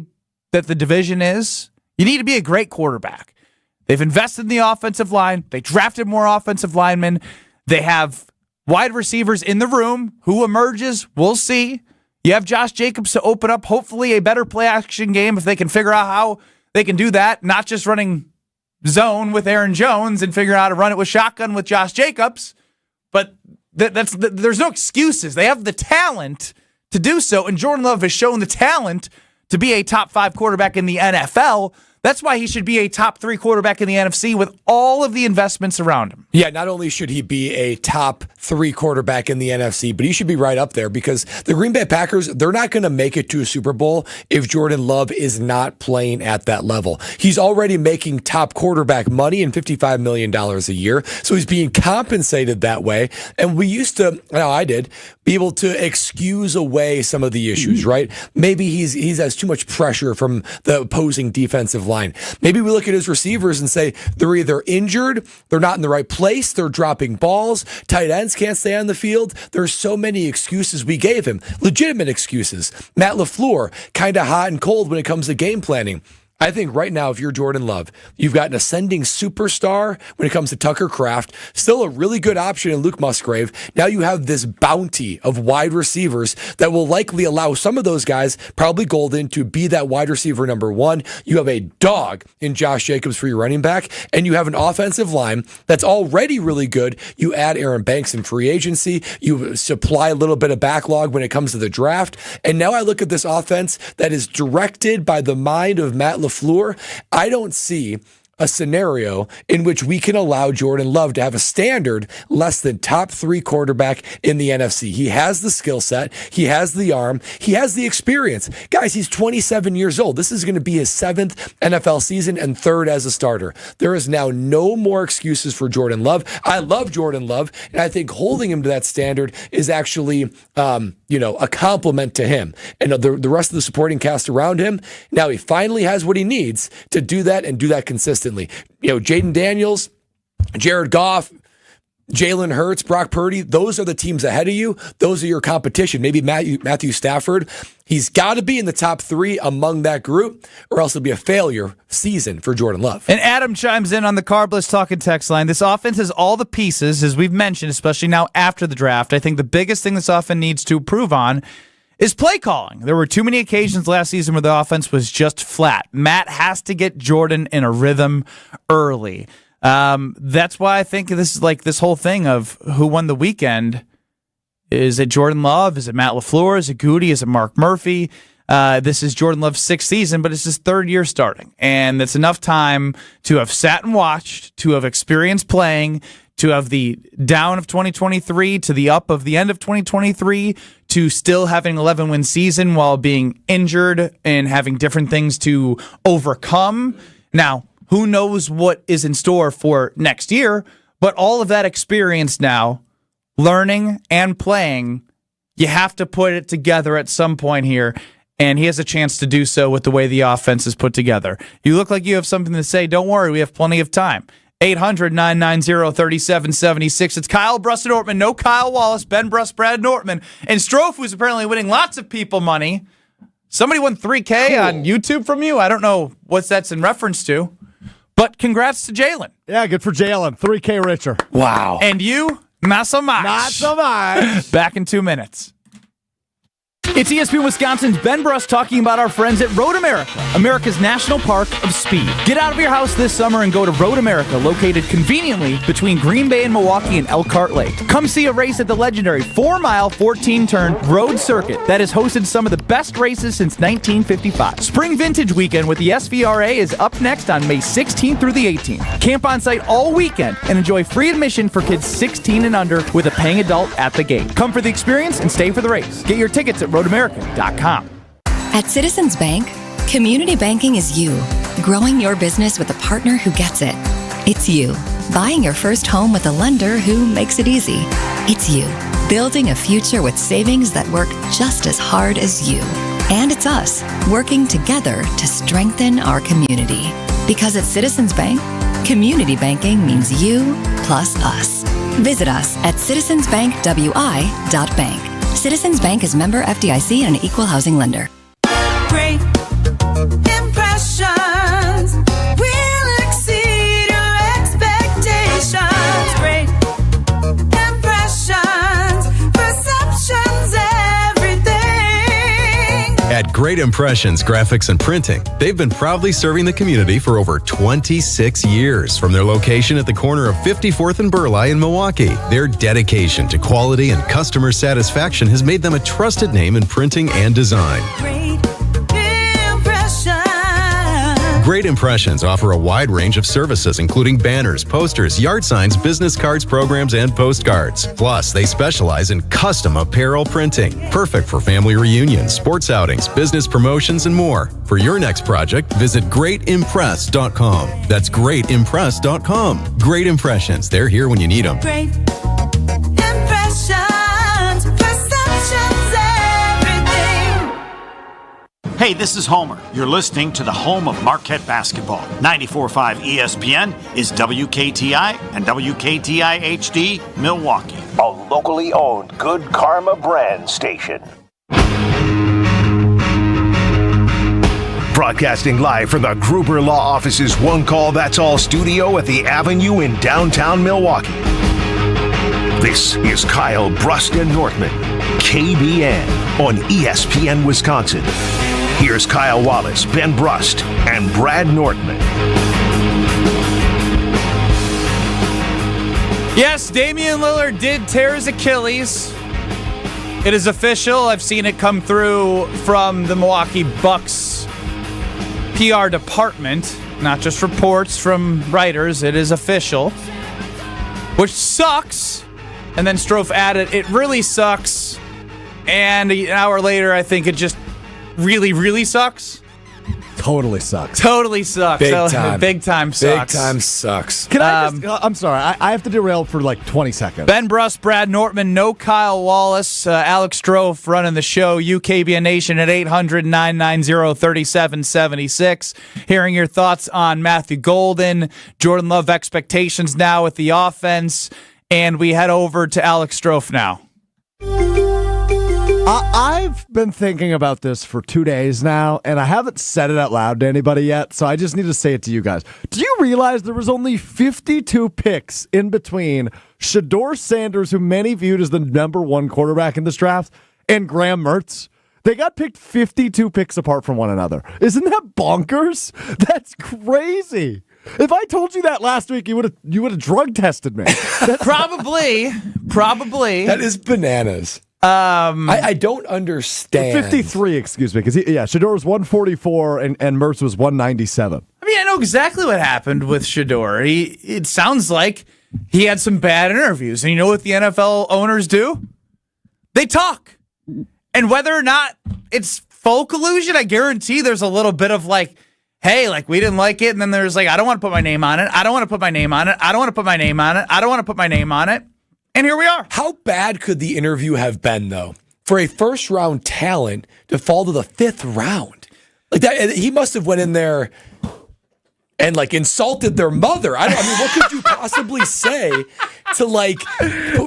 that the division is, you need to be a great quarterback. They've invested in the offensive line. They drafted more offensive linemen. They have wide receivers in the room. Who emerges, we'll see. You have Josh Jacobs to open up, hopefully, a better play-action game if they can figure out how they can do that, not just running zone with Aaron Jones and figure out how to run it with shotgun with Josh Jacobs, but there's no excuses. They have the talent to do so, and Jordan Love has shown the talent to be a top 5 quarterback in the NFL. That's why he should be a top 3 quarterback in the NFC with all of the investments around him. Yeah, not only should he be a top 3 quarterback in the NFC, but he should be right up there because the Green Bay Packers, they're not going to make it to a Super Bowl if Jordan Love is not playing at that level. He's already making top quarterback money and $55 million a year, so he's being compensated that way. And we used to, I did, be able to excuse away some of the issues, right? Maybe he has too much pressure from the opposing defensive line. Maybe we look at his receivers and say they're either injured, they're not in the right place, they're dropping balls, tight ends can't stay on the field. There's so many excuses we gave him, legitimate excuses. Matt LaFleur, kind of hot and cold when it comes to game planning. I think right now, if you're Jordan Love, you've got an ascending superstar when it comes to Tucker Kraft, still a really good option in Luke Musgrave. Now you have this bounty of wide receivers that will likely allow some of those guys, probably Golden, to be that wide receiver number 1. You have a dog in Josh Jacobs for your running back, and you have an offensive line that's already really good. You add Aaron Banks in free agency. You supply a little bit of backlog when it comes to the draft. And now I look at this offense that is directed by the mind of Matt LaFleur. I don't see a scenario in which we can allow Jordan Love to have a standard less than top 3 quarterback in the NFC. He has the skill set. He has the arm. He has the experience. Guys, he's 27 years old. This is going to be his 7th NFL season and 3rd as a starter. There is now no more excuses for Jordan Love. I love Jordan Love, and I think holding him to that standard is actually, a compliment to him and the rest of the supporting cast around him. Now he finally has what he needs to do that and do that consistently. Jaden Daniels, Jared Goff, Jalen Hurts, Brock Purdy, those are the teams ahead of you. Those are your competition. Maybe Matthew Stafford. He's got to be in the top 3 among that group, or else it'll be a failure season for Jordan Love. And Adam chimes in on the Carb List Talking text line. This offense has all the pieces, as we've mentioned, especially now after the draft. I think the biggest thing this offense needs to improve on is play calling. There were too many occasions last season where the offense was just flat. Matt has to get Jordan in a rhythm early. That's why I think this is like this whole thing of who won the weekend. Is it Jordan Love? Is it Matt LaFleur? Is it Goody? Is it Mark Murphy? This is Jordan Love's 6th season, but it's his 3rd year starting. And it's enough time to have sat and watched, to have experienced playing, to have the down of 2023 to the up of the end of 2023, to still having an 11-win season while being injured and having different things to overcome. Now, who knows what is in store for next year, but all of that experience now, learning and playing, you have to put it together at some point here, and he has a chance to do so with the way the offense is put together. You look like you have something to say. Don't worry, we have plenty of time. 800-990-3776. It's Kyle Bruss and Nortman. No Kyle Wallace, Ben Bruss, Brad Nortman. And Strofe, who's apparently winning lots of people money. Somebody won $3K on YouTube from you. I don't know what that's in reference to. But congrats to Jalen. Yeah, good for Jalen. $3K richer. Wow. And you? Not so much. Not so much. Back in 2 minutes. It's ESPN Wisconsin's Ben Bruss talking about our friends at Road America, America's National Park of Speed. Get out of your house this summer and go to Road America, located conveniently between Green Bay and Milwaukee and Elkhart Lake. Come see a race at the legendary 4-mile, 14-turn road circuit that has hosted some of the best races since 1955. Spring Vintage Weekend with the SVRA is up next on May 16th through the 18th. Camp on site all weekend and enjoy free admission for kids 16 and under with a paying adult at the gate. Come for the experience and stay for the race. Get your tickets at roadamerica.com. At Citizens Bank, community banking is you, growing your business with a partner who gets it. It's you, buying your first home with a lender who makes it easy. It's you, building a future with savings that work just as hard as you. And it's us, working together to strengthen our community. Because at Citizens Bank, community banking means you plus us. Visit us at citizensbankwi.bank. Citizens Bank is member FDIC and an equal housing lender. Great impressions will exceed your expectations. Great impressions, perceptions, everything. At Great Great Impressions Graphics and Printing. They've been proudly serving the community for over 26 years from their location at the corner of 54th and Burleigh in Milwaukee. Their dedication to quality and customer satisfaction has made them a trusted name in printing and design. Great Impressions offer a wide range of services, including banners, posters, yard signs, business cards, programs, and postcards. Plus, they specialize in custom apparel printing, perfect for family reunions, sports outings, business promotions, and more. For your next project, visit greatimpress.com. That's greatimpress.com. Great Impressions. They're here when you need them. Great impressions, perceptions, everything. Hey, this is Homer. You're listening to the home of Marquette basketball. 94.5 ESPN is WKTI and WKTI HD Milwaukee. A locally owned Good Karma brand station. Broadcasting live from the Gruber Law Office's One Call That's All studio at the Avenue in downtown Milwaukee. This is Kyle Brust and Nortman, KBN on ESPN Wisconsin. Here's Kyle Wallace, Ben Brust, and Brad Nortman. Yes, Damian Lillard did tear his Achilles. It is official. I've seen it come through from the Milwaukee Bucks PR department, not just reports from writers. It is official, which sucks. And then Strofe added, it really sucks. And an hour later, I think it just really, really sucks. Totally sucks. Totally sucks. Big time. Big time sucks. Big time sucks. Can I just, I'm sorry, I have to derail for like 20 seconds. Ben Brust, Brad Nortman, no Kyle Wallace, Alex Strofe running the show, UKBN Nation at 800-990-3776. Hearing your thoughts on Matthew Golden, Jordan Love expectations now with the offense, and we head over to Alex Strofe now. I've been thinking about this for 2 days now, and I haven't said it out loud to anybody yet, so I just need to say it to you guys. Do you realize there was only 52 picks in between Shedeur Sanders, who many viewed as the number one quarterback in this draft, and Graham Mertz? They got picked 52 picks apart from one another. Isn't that bonkers? That's crazy. If I told you that last week, you would have drug tested me. Probably. That is bananas. I don't understand. 53, excuse me, because Shedeur was 144 and Mertz was 197. I mean, I know exactly what happened with Shedeur. It sounds like he had some bad interviews. And you know what the NFL owners do? They talk. And whether or not it's full collusion, I guarantee there's a little bit of like, hey, like we didn't like it. And then there's like, I don't want to put my name on it. I don't want to put my name on it. I don't want to put my name on it. I don't want to put my name on it. And here we are. How bad could the interview have been, though, for a first-round talent to fall to the fifth round? Like that, he must have went in there and like insulted their mother. I mean, what could you possibly say to like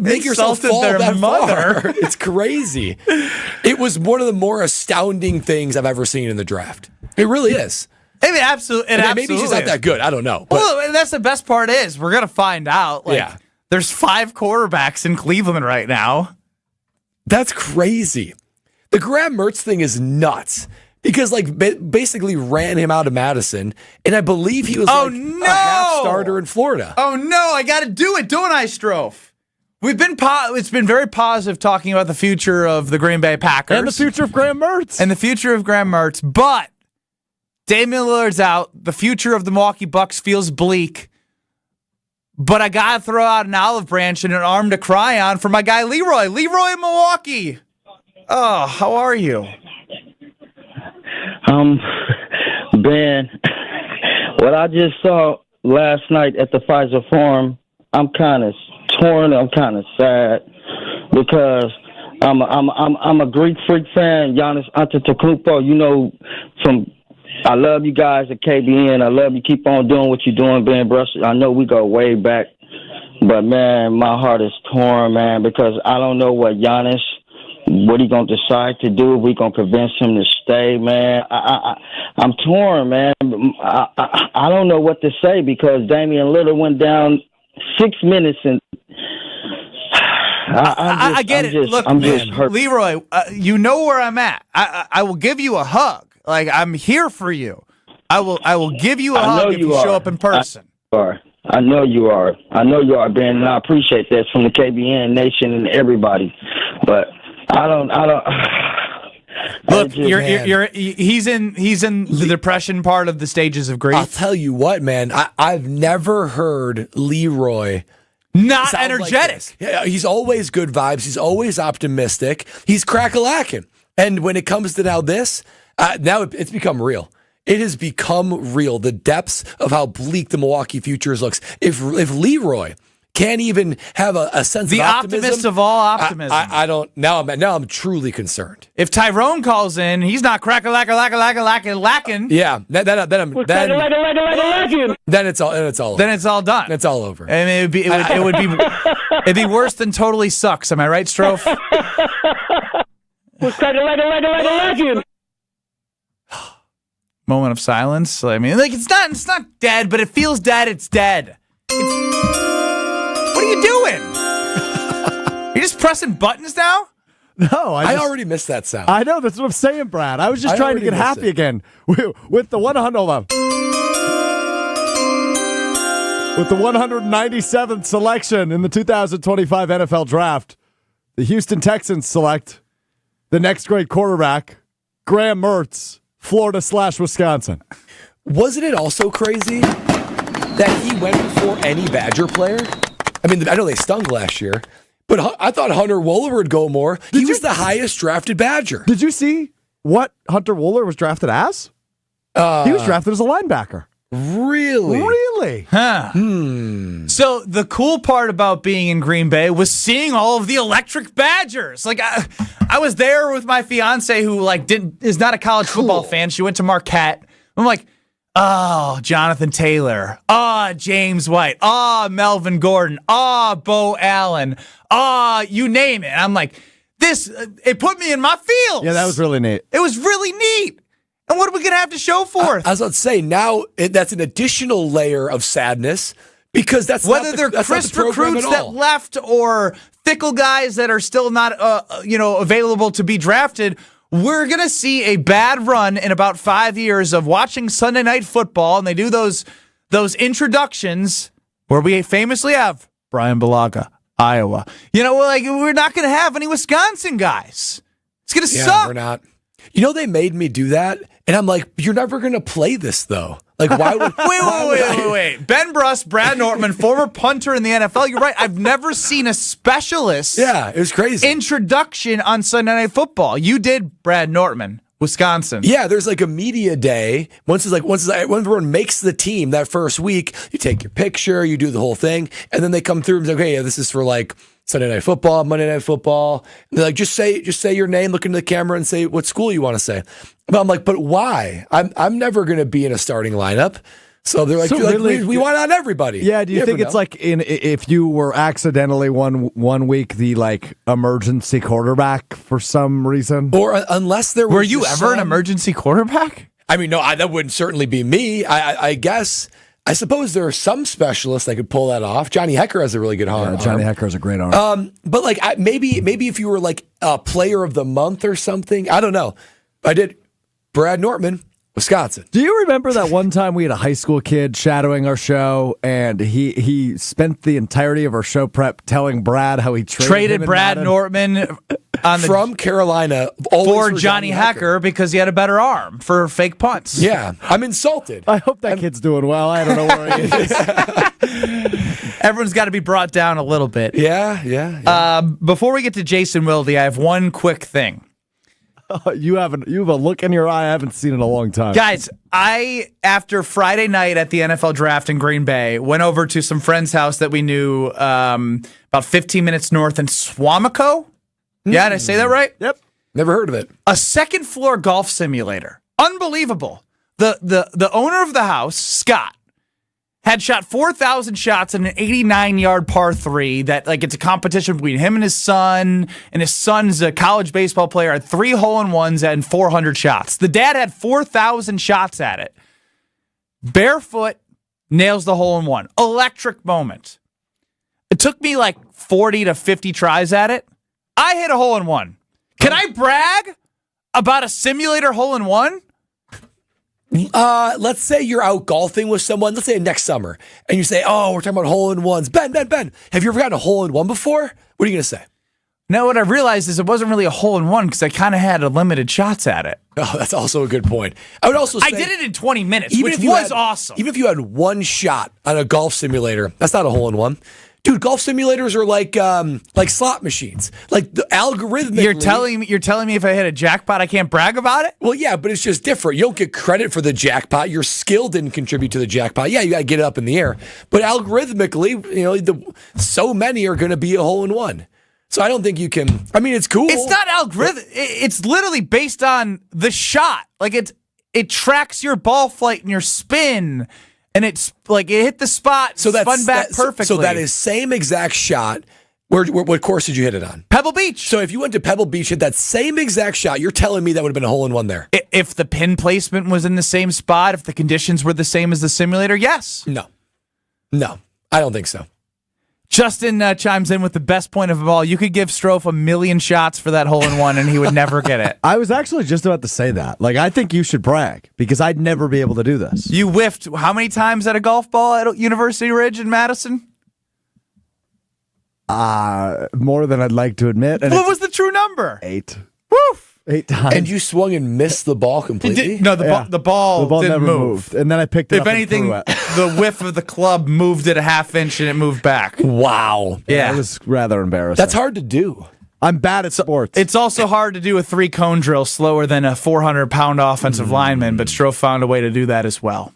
make yourself fall that far? It's crazy. It was one of the more astounding things I've ever seen in the draft. It really is. I mean, absolutely. Maybe he's just not that good. I don't know. But. Well, and that's the best part is we're gonna find out. Like, yeah. There's 5 quarterbacks in Cleveland right now. That's crazy. The Graham Mertz thing is nuts because like basically ran him out of Madison, and I believe he was a half starter in Florida. Oh no, I got to do it, don't I, Strofe? It's been very positive talking about the future of the Green Bay Packers and the future of Graham Mertz. But Damian Lillard's out. The future of the Milwaukee Bucks feels bleak. But I got to throw out an olive branch and an arm to cry on for my guy Leroy. Leroy in Milwaukee. Oh, how are you? Ben, what I just saw last night at the Pfizer Forum, I'm kind of torn. I'm kind of sad because I'm a Greek freak fan. Giannis Antetokounmpo, you know, I love you guys at KBN. I love you. Keep on doing what you're doing, Ben Brush. I know we go way back, but man, my heart is torn, man, because I don't know what Giannis, what he gonna decide to do. If we gonna convince him to stay, man. I'm torn, man. I don't know what to say because Damian Lillard went down 6 minutes and I get it. Look, I'm just hurt. Leroy, you know where I'm at. I will give you a hug. Like, I'm here for you. I will give you a hug if you show up in person. I know you are, Ben, and I appreciate that from the KBN Nation and everybody. But I don't. Look, he's in the depression part of the stages of grief. I'll tell you what, man. I've never heard Leroy not energetic. Yeah, he's always good vibes. He's always optimistic. He's crack-a-lacking. And when it comes to now this, now it's become real. It has become real. The depths of how bleak the Milwaukee futures looks. If Leroy can't even have a sense the of optimism, optimist of all optimism. I don't. Now I'm truly concerned. If Tyrone calls in, he's not lacking. Yeah, then it's all over. Then it's all done. It's all over. I mean, it'd be worse than totally sucks. Am I right, Strofe? Moment of silence. I mean, like it's not dead, but it feels dead. It's dead. What are you doing? You're just pressing buttons now? No, I already missed that sound. I know, that's what I'm saying, Brad. I was just trying to get happy again with the 100. Hold on. With the 197th selection in the 2025 NFL Draft, the Houston Texans select the next great quarterback, Graham Mertz, Florida/Wisconsin. Wasn't it also crazy that he went before any Badger player? I mean, I know they stunk last year, but I thought Hunter Wohler would go more. He was the highest drafted Badger. Did you see what Hunter Wohler was drafted as? He was drafted as a linebacker. Really? Really? Huh. So the cool part about being in Green Bay was seeing all of the electric Badgers. Like I was there with my fiance who is not a college football fan. She went to Marquette. I'm like, oh, Jonathan Taylor. Oh, James White. Oh, Melvin Gordon. Oh, Bo Allen. Oh, you name it. I'm like, it put me in my feels. Yeah, that was really neat. It was really neat. And what are we going to have to show for it? I was about to say, now that's an additional layer of sadness because that's whether they're crisp recruits that left or fickle guys that are still not available to be drafted. We're going to see a bad run in about 5 years of watching Sunday Night Football, and they do those introductions where we famously have Brian Balaga, Iowa. We're not going to have any Wisconsin guys. It's going to suck. We're not. They made me do that, and I'm like, you're never going to play this, though. Like, why would... Wait. Ben Bruss, Brad Nortman, former punter in the NFL. You're right. I've never seen a specialist... Yeah, it was crazy. ...introduction on Sunday Night Football. You did Brad Nortman, Wisconsin. Yeah, there's like a media day. Once everyone makes the team that first week, you take your picture, you do the whole thing, and then they come through and say, okay, yeah, this is for Sunday Night Football, Monday Night Football. And they're like, just say your name, look into the camera, and say what school you want to say. But I'm like, but why? I'm never going to be in a starting lineup. So they're like, we want on everybody. Yeah. Do you think it's like if you were accidentally one week the emergency quarterback for some reason, or unless there were you ever an emergency quarterback? I mean, no, that wouldn't certainly be me. I guess. I suppose there are some specialists that could pull that off. Johnny Hecker has a really good arm. Yeah, Johnny Hecker has a great arm. But maybe if you were a player of the month or something, I don't know. I did Brad Nortman, Wisconsin. Do you remember that one time we had a high school kid shadowing our show, and he spent the entirety of our show prep telling Brad how he traded Brad Nortman from Carolina for Johnny Hecker because he had a better arm for fake punts. Yeah, I'm insulted. I hope that kid's doing well. I don't know where he is. Everyone's got to be brought down a little bit. Yeah. Before we get to Jason Wilde, I have one quick thing. You have a look in your eye I haven't seen in a long time. Guys, after Friday night at the NFL Draft in Green Bay, went over to some friend's house that we knew about 15 minutes north in Swamico. Yeah, did I say that right? Yep. Never heard of it. A second floor golf simulator. Unbelievable. The owner of the house, Scott, had shot 4,000 shots in an 89-yard par 3 that it's a competition between him and his son, and his son's a college baseball player, had 3 hole-in-ones and 400 shots. The dad had 4,000 shots at it. Barefoot, nails the hole-in-one. Electric moment. It took me like 40 to 50 tries at it. I hit a hole-in-one. Can I brag about a simulator hole-in-one? Let's say you're out golfing with someone, let's say next summer, and you say, oh, we're talking about hole-in-ones. Ben, have you ever gotten a hole-in-one before? What are you going to say? No, what I realized is it wasn't really a hole-in-one because I kind of had limited shots at it. Oh, that's also a good point. I would also say... I did it in 20 minutes, which was awesome. Even if you had one shot on a golf simulator, that's not a hole-in-one. Dude, golf simulators are like slot machines. Like the algorithmically... You're telling me if I hit a jackpot, I can't brag about it? Well, yeah, but it's just different. You don't get credit for the jackpot. Your skill didn't contribute to the jackpot. Yeah, you got to get it up in the air. But algorithmically, so many are going to be a hole-in-one. So I don't think you can... I mean, it's cool. It's not algorithm. It's literally based on the shot. Like, it tracks your ball flight and your spin... And it's like it hit the spot, so spun back perfectly. So that is same exact shot. What course did you hit it on? Pebble Beach. So if you went to Pebble Beach, hit that same exact shot, you're telling me that would have been a hole-in-one there? If the pin placement was in the same spot, if the conditions were the same as the simulator, yes. No, I don't think so. Justin chimes in with the best point of all. You could give Strofe 1 million shots for that hole-in-one, and he would never get it. I was actually just about to say that. Like, I think you should brag, because I'd never be able to do this. You whiffed how many times at a golf ball at University Ridge in Madison? More than I'd like to admit. And what was the true number? 8. Woof! 8 times. And you swung and missed the ball completely? The ball didn't never move. moved. And then I picked it if up anything, and threw it. The whiff of the club moved it a half inch and it moved back. Wow. Yeah. It was rather embarrassing. That's hard to do. I'm bad at sports. It's also hard to do a 3-cone drill slower than a 400-pound offensive lineman, but Strofe found a way to do that as well.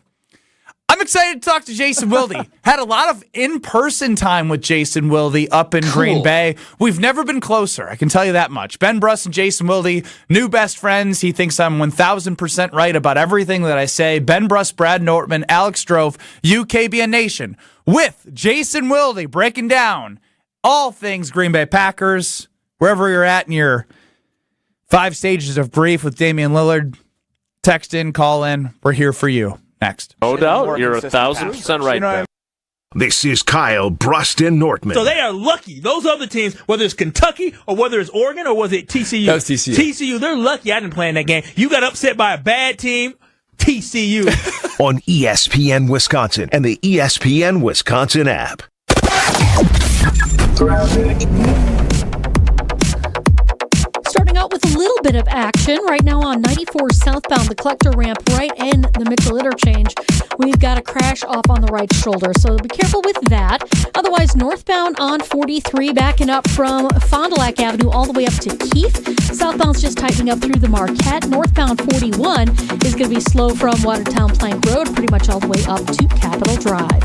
I'm excited to talk to Jason Wilde. Had a lot of in-person time with Jason Wilde up in Green Bay. We've never been closer, I can tell you that much. Ben Bruss and Jason Wilde, new best friends. He thinks I'm 1,000% right about everything that I say. Ben Bruss, Brad Nortman, Alex Strofe, UKBN Nation, with Jason Wilde breaking down all things Green Bay Packers. Wherever you're at in your 5 stages of grief with Damian Lillard, text in, call in. We're here for you. Next. No doubt. You're 1,000% right, Ben. This is Kyle Bruston Nortman. So they are lucky. Those other teams, whether it's Kentucky or whether it's Oregon or was it TCU? That was TCU. TCU, they're lucky I didn't play in that game. You got upset by a bad team, TCU. On ESPN Wisconsin and the ESPN Wisconsin app. Starting out with a little bit of action right now on 94 southbound, the collector ramp right in the Mitchell interchange. We've got a crash off on the right shoulder, so be careful with that. Otherwise, northbound on 43, backing up from Fond du Lac Avenue all the way up to Keith. Southbound's just tightening up through the Marquette. Northbound 41 is going to be slow from Watertown Plank Road, pretty much all the way up to Capitol Drive.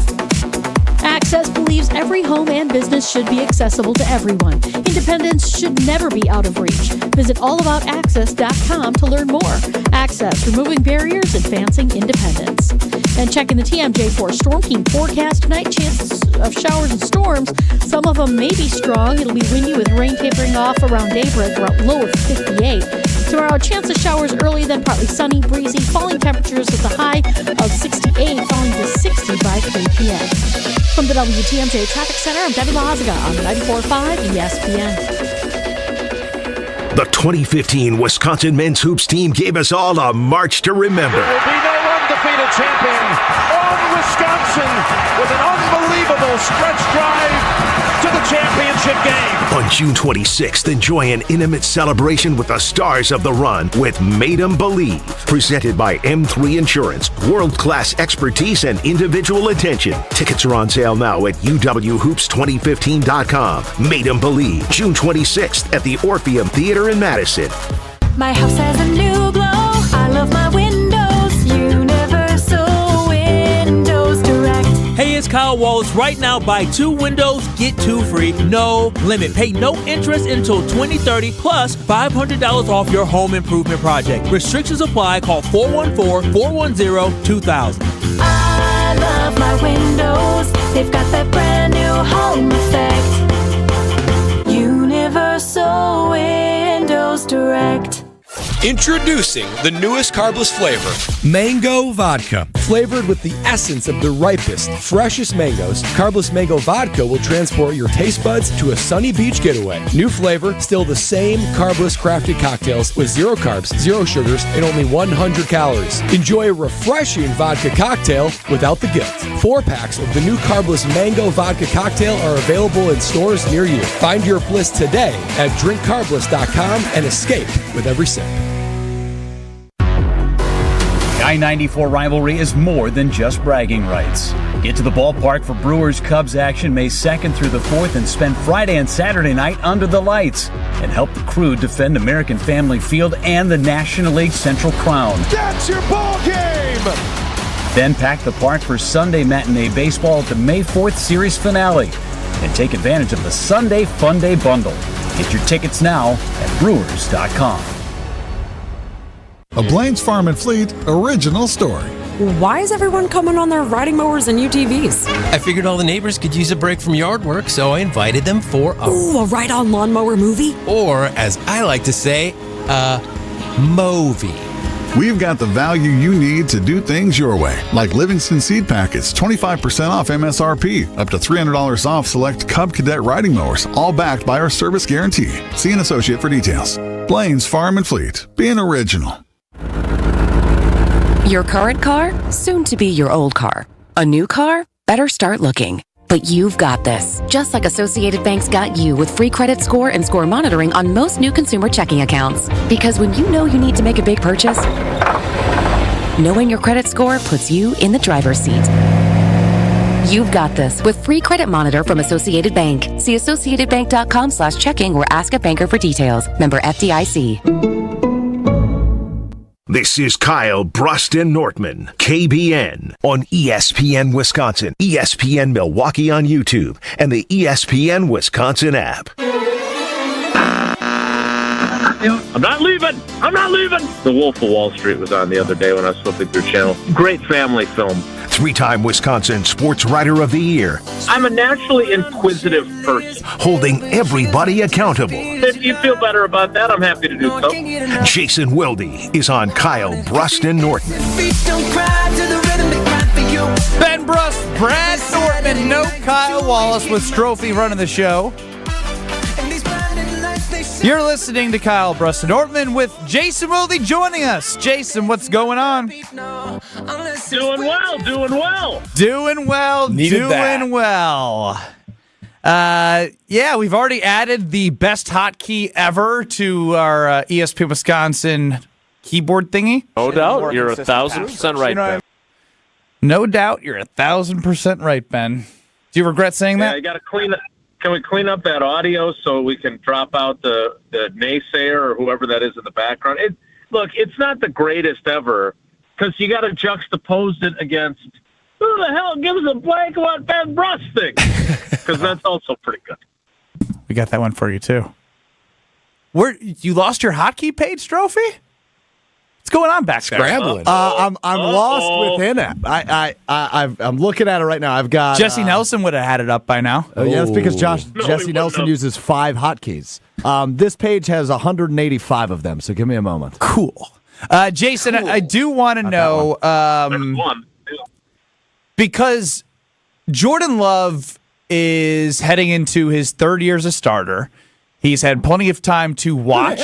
Access believes every home and business should be accessible to everyone. Independence should never be out of reach. Visit allaboutaccess.com to learn more. Access, removing barriers, advancing independence. And checking the TMJ4 Storm Team forecast tonight, chances of showers and storms. Some of them may be strong. It'll be windy with rain tapering off around daybreak, around low of 58. Tomorrow, chance of showers early, then partly sunny, breezy, falling temperatures with a high of 68, falling to 60 by 3 p.m. From the WTMJ Traffic Center, I'm Debbie Loziga on 94.5 ESPN. The 2015 Wisconsin men's hoops team gave us all a march to remember. There will be no undefeated champion on Wisconsin with an unbelievable stretch drive to the championship game. On June 26th, enjoy an intimate celebration with the stars of the run with Made 'em Believe. Presented by M3 Insurance. World-class expertise and individual attention. Tickets are on sale now at uwhoops2015.com. Made 'em Believe, June 26th at the Orpheum Theater in Madison. My house has a new glow. I love my windows. Universal Windows Direct. Hey, it's Kyle Wallace. Right now, buy 2 windows, get 2 free. No limit. Pay no interest until 2030, plus $500 off your home improvement project. Restrictions apply. Call 414-410-2000. I love my windows. They've got that brand new home effect. Universal Windows Direct. Introducing the newest carbless flavor, Mango Vodka. Flavored with the essence of the ripest, freshest mangoes, Carbless Mango Vodka will transport your taste buds to a sunny beach getaway. New flavor, still the same carbless crafted cocktails with 0 carbs, 0 sugars, and only 100 calories. Enjoy a refreshing vodka cocktail without the guilt. 4 packs of the new Carbless Mango Vodka cocktail are available in stores near you. Find your bliss today at drinkcarbless.com and escape with every sip. The I-94 rivalry is more than just bragging rights. Get to the ballpark for Brewers-Cubs action May 2nd through the 4th and spend Friday and Saturday night under the lights and help the Crew defend American Family Field and the National League Central Crown. That's your ball game! Then pack the park for Sunday matinee baseball at the May 4th series finale and take advantage of the Sunday Fun Day bundle. Get your tickets now at Brewers.com. A Blaine's Farm and Fleet original story. Why is everyone coming on their riding mowers and UTVs? I figured all the neighbors could use a break from yard work, so I invited them for a ride-on lawnmower movie? Or, as I like to say, a movie. We've got the value you need to do things your way, like Livingston Seed Packets, 25% off MSRP, up to $300 off select Cub Cadet riding mowers, all backed by our service guarantee. See an associate for details. Blaine's Farm and Fleet, being original. Your current car, soon to be your old car. A new car? Better start looking. But you've got this. Just like Associated Bank's got you with free credit score and score monitoring on most new consumer checking accounts. Because when you know you need to make a big purchase, knowing your credit score puts you in the driver's seat. You've got this with free credit monitor from Associated Bank. See associatedbank.com/checking or ask a banker for details. Member FDIC. This is Kyle Bruston Nortman, KBN, on ESPN Wisconsin, ESPN Milwaukee on YouTube, and the ESPN Wisconsin app. I'm not leaving. I'm not leaving. The Wolf of Wall Street was on the other day when I was flipping through channel. Great family film. 3-time Wisconsin Sports Writer of the Year. I'm a naturally inquisitive person. Holding everybody accountable. If you feel better about that, I'm happy to do so. Jason Wilde is on Kyle Bruston Nortman. Ben Brust, Brad Nortman, no Kyle Wallace with Strophe running the show. You're listening to Kyle Bruston Nortman with Jason Wilde joining us. Jason, what's going on? Doing well, doing well. Doing well, Needed doing that. well. Yeah, we've already added the best hotkey ever to our ESPN Wisconsin keyboard thingy. No doubt, you're 1,000% right, Ben. No doubt, you're 1,000% right, Ben. Do you regret saying that? I got to clean it. Can we clean up that audio so we can drop out the naysayer or whoever that is in the background? Look, it's not the greatest ever because you got to juxtapose it against who the hell gives a blank about Ben Brust thing? Because that's also pretty good. We got that one for you too. You lost your hotkey page trophy? What's going on back there? Scrambling. I'm lost within it. I'm looking at it right now. I've got Jesse Nelson would have had it up by now. Yeah, that's because Jesse Nelson uses 5 hotkeys. This page has 185 of them. So give me a moment. Cool. Jason, I do want to know because Jordan Love is heading into his 3rd year as a starter. He's had plenty of time to watch.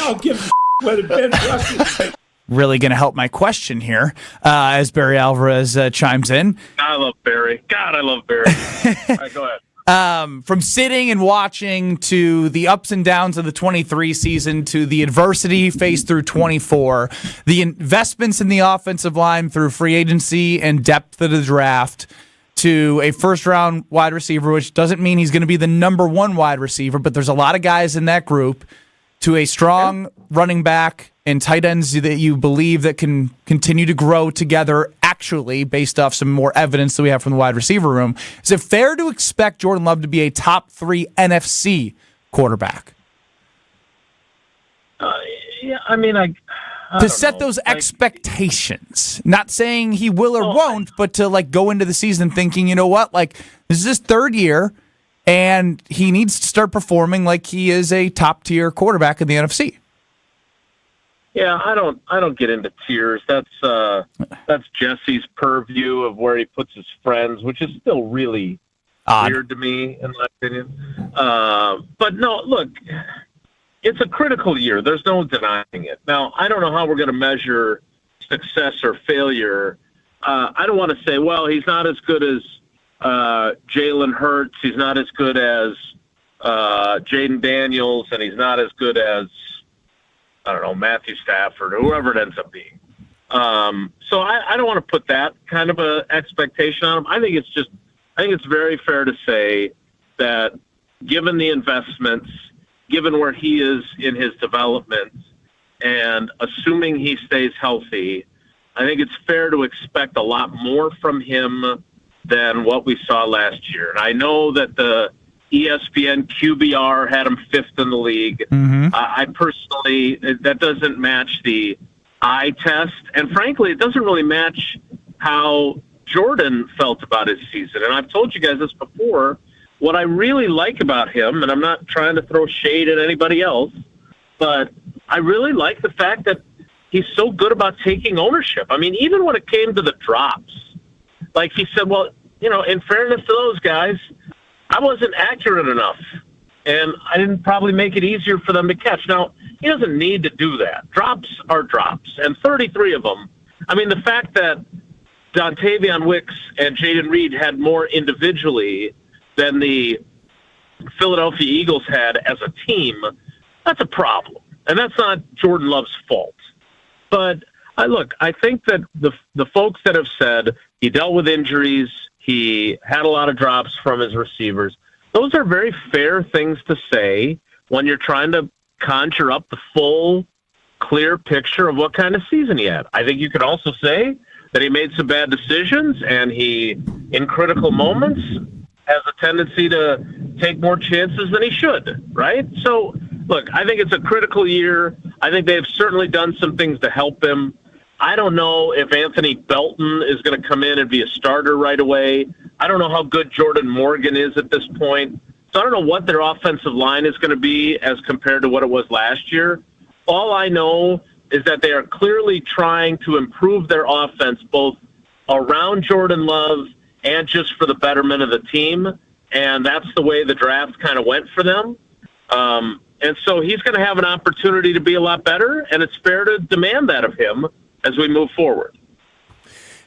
Really going to help my question here as Barry Alvarez chimes in. I love Barry. God, I love Barry. All right, go ahead. From sitting and watching to the ups and downs of the 23 season to the adversity faced through 24, the investments in the offensive line through free agency and depth of the draft to a first-round wide receiver, which doesn't mean he's going to be the number 1 wide receiver, but there's a lot of guys in that group, to a strong running back and tight ends that you believe that can continue to grow together actually based off some more evidence that we have from the wide receiver room. Is it fair to expect Jordan Love to be a top 3 NFC quarterback? Yeah, I mean, to set those expectations, not saying he will or won't, but to go into the season thinking, you know what, this is his 3rd year, and he needs to start performing like he is a top-tier quarterback in the NFC. Yeah, I don't get into tiers. That's Jesse's purview of where he puts his friends, which is still really weird to me, in my opinion. But no, look, it's a critical year. There's no denying it. Now, I don't know how we're going to measure success or failure. I don't want to say, well, he's not as good as Jalen Hurts. He's not as good as Jaden Daniels, and he's not as good as, I don't know, Matthew Stafford or whoever it ends up being. So I don't want to put that kind of a expectation on him. I think it's very fair to say that given the investments, given where he is in his development, and assuming he stays healthy, I think it's fair to expect a lot more from him than what we saw last year. And I know that the ESPN QBR had him 5th in the league. I personally, that doesn't match the eye test. And frankly, it doesn't really match how Jordan felt about his season. And I've told you guys this before, what I really like about him, and I'm not trying to throw shade at anybody else, but I really like the fact that he's so good about taking ownership. I mean, even when it came to the drops, like he said, well, you know, in fairness to those guys, I wasn't accurate enough, and I didn't probably make it easier for them to catch. Now, he doesn't need to do that. Drops are drops, and 33 of them. I mean, the fact that Dontavion Wicks and Jaden Reed had more individually than the Philadelphia Eagles had as a team, that's a problem. And that's not Jordan Love's fault. But I think that the folks that have said he dealt with injuries, he had a lot of drops from his receivers, those are very fair things to say when you're trying to conjure up the full, clear picture of what kind of season he had. I think you could also say that he made some bad decisions and he, in critical moments, has a tendency to take more chances than he should, right? So, look, I think it's a critical year. I think they've certainly done some things to help him. I don't know if Anthony Belton is going to come in and be a starter right away. I don't know how good Jordan Morgan is at this point. So I don't know what their offensive line is going to be as compared to what it was last year. All I know is that they are clearly trying to improve their offense both around Jordan Love and just for the betterment of the team. And that's the way the draft kind of went for them. And so he's going to have an opportunity to be a lot better, and it's fair to demand that of him as we move forward.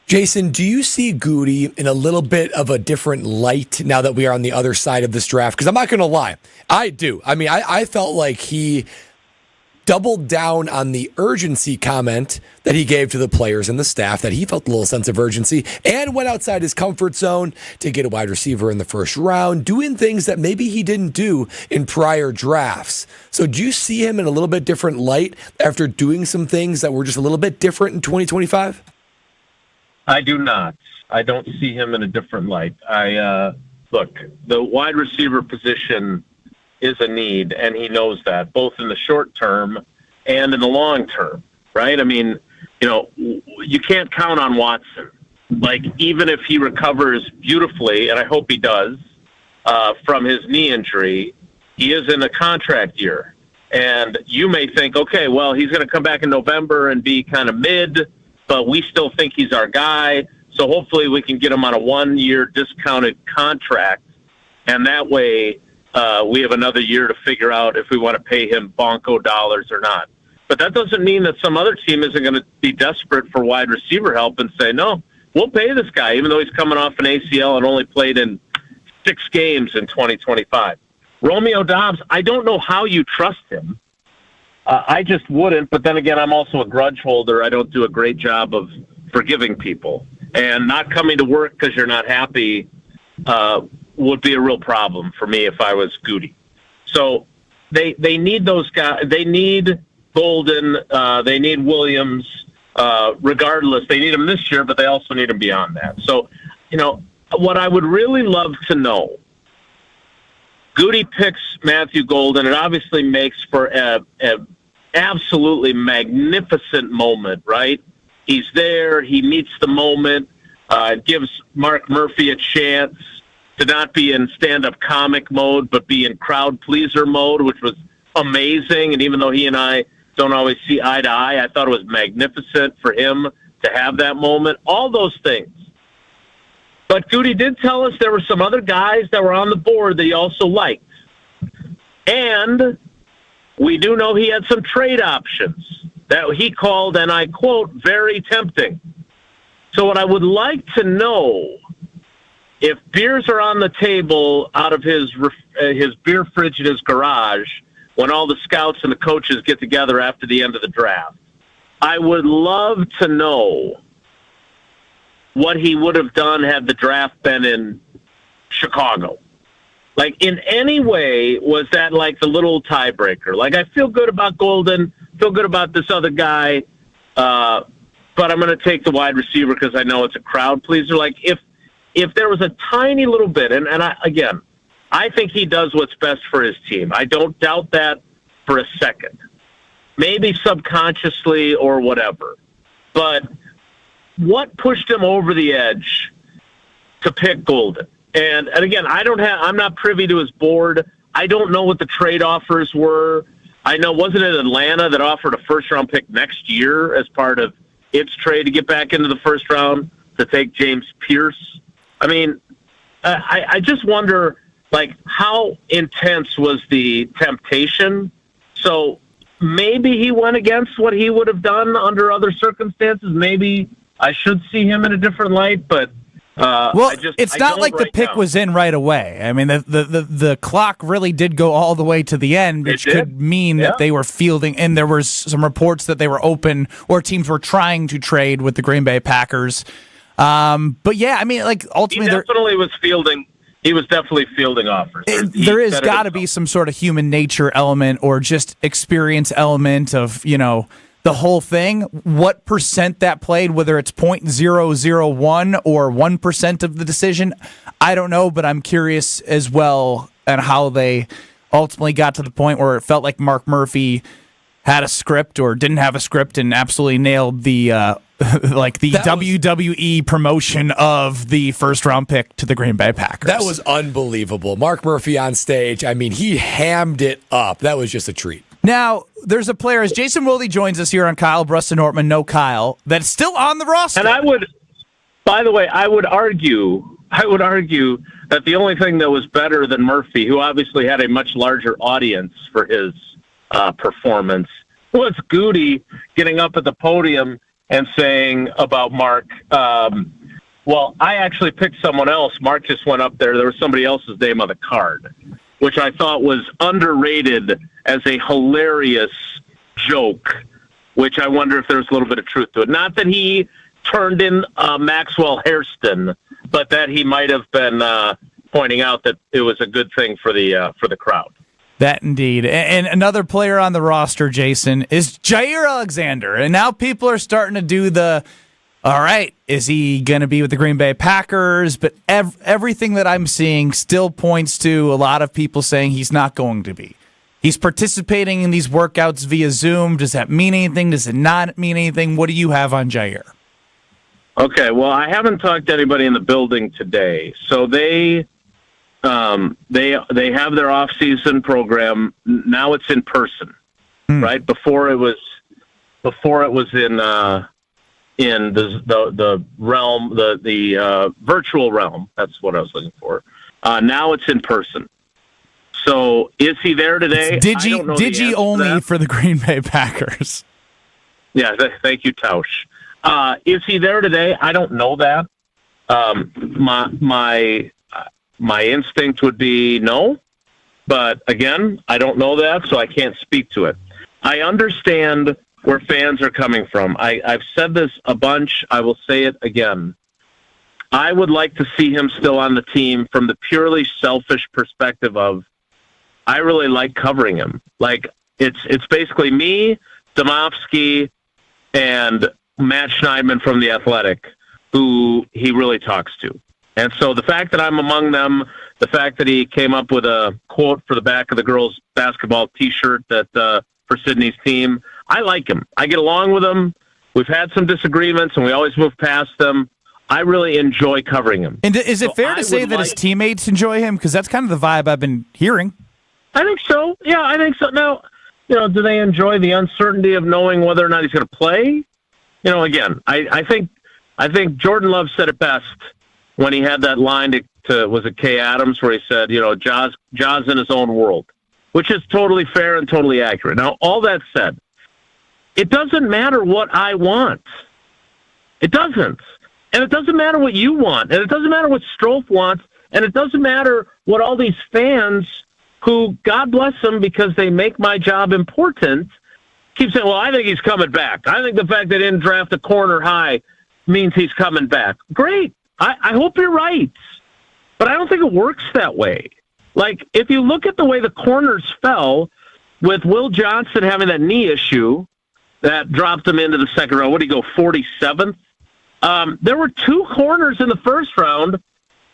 Jason, do you see Goody in a little bit of a different light now that we are on the other side of this draft? Because I'm not going to lie, I do. I mean, I felt like he doubled down on the urgency comment that he gave to the players and the staff, that he felt a little sense of urgency and went outside his comfort zone to get a wide receiver in the first round, doing things that maybe he didn't do in prior drafts. So do you see him in a little bit different light after doing some things that were just a little bit different in 2025? I do not. I don't see him in a different light. Look, the wide receiver position is a need, and he knows that, both in the short term and in the long term, right? I mean, you know, you can't count on Watson. Like, even if he recovers beautifully, and I hope he does, from his knee injury, he is in a contract year. And you may think, okay, well, he's going to come back in November and be kind of mid, but we still think he's our guy. So hopefully we can get him on a 1-year discounted contract. And that way, we have another year to figure out if we want to pay him bonko dollars or not. But that doesn't mean that some other team isn't going to be desperate for wide receiver help and say, no, we'll pay this guy, even though he's coming off an ACL and only played in 6 games in 2025. Romeo Doubs, I don't know how you trust him. I just wouldn't. But then again, I'm also a grudge holder. I don't do a great job of forgiving people. And not coming to work because you're not happy would be a real problem for me if I was Goody. So they need those guys. They need Golden. They need Williams. Regardless, they need them this year, but they also need them beyond that. So, you know, what I would really love to know, Goody picks Matthew Golden. It obviously makes for a absolutely magnificent moment, right? He's there. He meets the moment. It gives Mark Murphy a chance to not be in stand-up comic mode, but be in crowd pleaser mode, which was amazing. And even though he and I don't always see eye to eye. I thought it was magnificent for him to have that moment, all those things. But Goody did tell us there were some other guys that were on the board that he also liked. And we do know he had some trade options that he called, and I quote, very tempting. So what I would like to know, if beers are on the table out of his beer fridge in his garage when all the scouts and the coaches get together after the end of the draft, I would love to know what he would have done had the draft been in Chicago. Like, in any way, was that like the little tiebreaker? Like, I feel good about Golden, feel good about this other guy, but I'm going to take the wide receiver because I know it's a crowd pleaser. Like, if there was a tiny little bit, and I think he does what's best for his team. I don't doubt that for a second. Maybe subconsciously or whatever. But what pushed him over the edge to pick Golden? And again, I'm not privy to his board. I don't know what the trade offers were. I know, wasn't it Atlanta that offered a first-round pick next year as part of its trade to get back into the first round to take James Pierce? I mean, I just wonder, like, how intense was the temptation? So maybe he went against what he would have done under other circumstances. Maybe I should see him in a different light, but it's not like the pick was in right away. I mean, the clock really did go all the way to the end, which could mean that they were fielding, and there was some reports that they were open or teams were trying to trade with the Green Bay Packers. But yeah, I mean, like, ultimately, he was definitely fielding offers. There is got to be some sort of human nature element or just experience element of, the whole thing. What percent that played, whether it's 0.001 or 1% of the decision, I don't know, but I'm curious as well on how they ultimately got to the point where it felt like Mark Murphy had a script or didn't have a script and absolutely nailed the WWE promotion of the first round pick to the Green Bay Packers. That was unbelievable. Mark Murphy on stage, I mean, he hammed it up. That was just a treat. Now, there's a player, as Jason Wilde joins us here on Kyle Bruston Ortman, no Kyle, that's still on the roster. And I would argue that the only thing that was better than Murphy, who obviously had a much larger audience for his performance, was Goody getting up at the podium and saying about Mark, well, I actually picked someone else. Mark just went up there. There was somebody else's name on the card, which I thought was underrated as a hilarious joke, which I wonder if there's a little bit of truth to it. Not that he turned in Maxwell Hairston, but that he might have been pointing out that it was a good thing for the crowd. That indeed. And another player on the roster, Jason, is Jair Alexander. And now people are starting to do all right, is he going to be with the Green Bay Packers? But everything that I'm seeing still points to a lot of people saying he's not going to be. He's participating in these workouts via Zoom. Does that mean anything? Does it not mean anything? What do you have on Jair? Okay, well, I haven't talked to anybody in the building today. So they have their off-season program. Now it's in person, right? Before it was in the realm, the virtual realm. That's what I was looking for. Now it's in person. So is he there today? Digi only for the Green Bay Packers. Yeah, thank you, Tausch. Is he there today? I don't know that. My instinct would be no, but again, I don't know that, so I can't speak to it. I understand where fans are coming from. I've said this a bunch. I will say it again. I would like to see him still on the team from the purely selfish perspective of I really like covering him. Like it's basically me, Domofsky, and Matt Schneidman from The Athletic, who he really talks to. And so the fact that I'm among them, the fact that he came up with a quote for the back of the girls' basketball T-shirt that for Sydney's team, I like him. I get along with him. We've had some disagreements, and we always move past them. I really enjoy covering him. And is it fair to say that his teammates enjoy him? Because that's kind of the vibe I've been hearing. I think so. Yeah, I think so. Now, do they enjoy the uncertainty of knowing whether or not he's going to play? Again, I think Jordan Love said it best when he had that line to was it Kay Adams, where he said, Ja's in his own world, which is totally fair and totally accurate. Now, all that said, it doesn't matter what I want. It doesn't. And it doesn't matter what you want. And it doesn't matter what Strofe wants. And it doesn't matter what all these fans who, God bless them because they make my job important, keep saying, well, I think he's coming back. I think the fact they didn't draft a corner high means he's coming back. Great. I hope you're right. But I don't think it works that way. Like, if you look at the way the corners fell with Will Johnson having that knee issue that dropped him into the second round, what did he go, 47th? There were 2 corners in the first round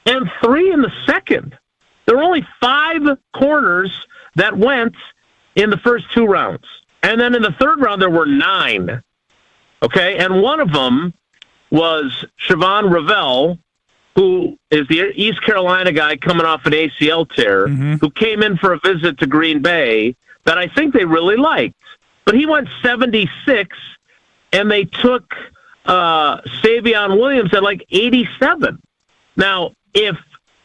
and 3 in the second. There were only 5 corners that went in the first 2 rounds. And then in the third round, there were 9. Okay? And one of them was Siobhan Revelle, who is the East Carolina guy coming off an ACL tear, who came in for a visit to Green Bay that I think they really liked. But he went 76, and they took Savion Williams at like 87. Now, if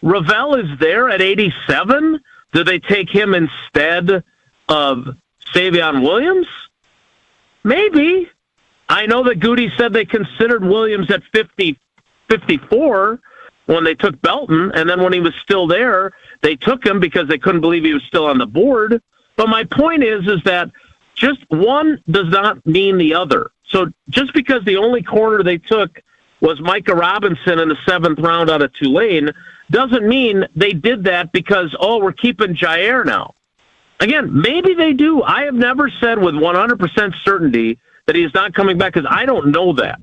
Revelle is there at 87, do they take him instead of Savion Williams? Maybe. I know that Goody said they considered Williams at 54 when they took Belton, and then when he was still there, they took him because they couldn't believe he was still on the board. But my point is that just one does not mean the other. So just because the only corner they took was Micah Robinson in the 7th round out of Tulane doesn't mean they did that because, we're keeping Jair now. Again, maybe they do. I have never said with 100% certainty that he's not coming back because I don't know that.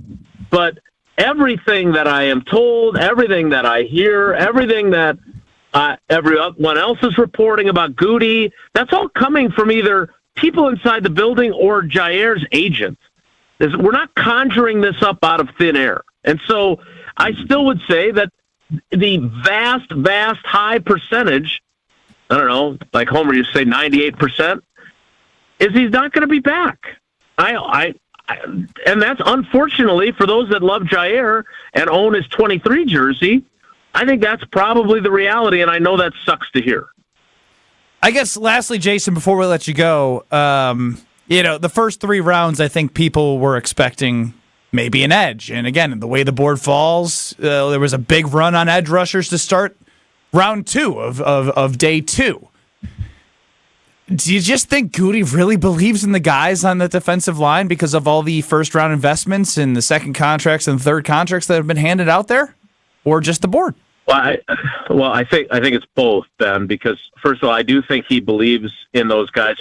But everything that I am told, everything that I hear, everything that everyone else is reporting about Goody, that's all coming from either people inside the building or Jair's agent. We're not conjuring this up out of thin air. And so I still would say that the vast, vast high percentage, I don't know, like Homer used to say 98%, is he's not going to be back. And that's unfortunately for those that love Jair and own his 23 jersey, I think that's probably the reality, and I know that sucks to hear. I guess lastly, Jason, before we let you go, the first 3 rounds, I think people were expecting maybe an edge. And again, the way the board falls, there was a big run on edge rushers to start round 2 of day 2. Do you just think Goody really believes in the guys on the defensive line because of all the first-round investments and the second contracts and third contracts that have been handed out there, or just the board? Well, I think it's both, Ben. Because first of all, I do think he believes in those guys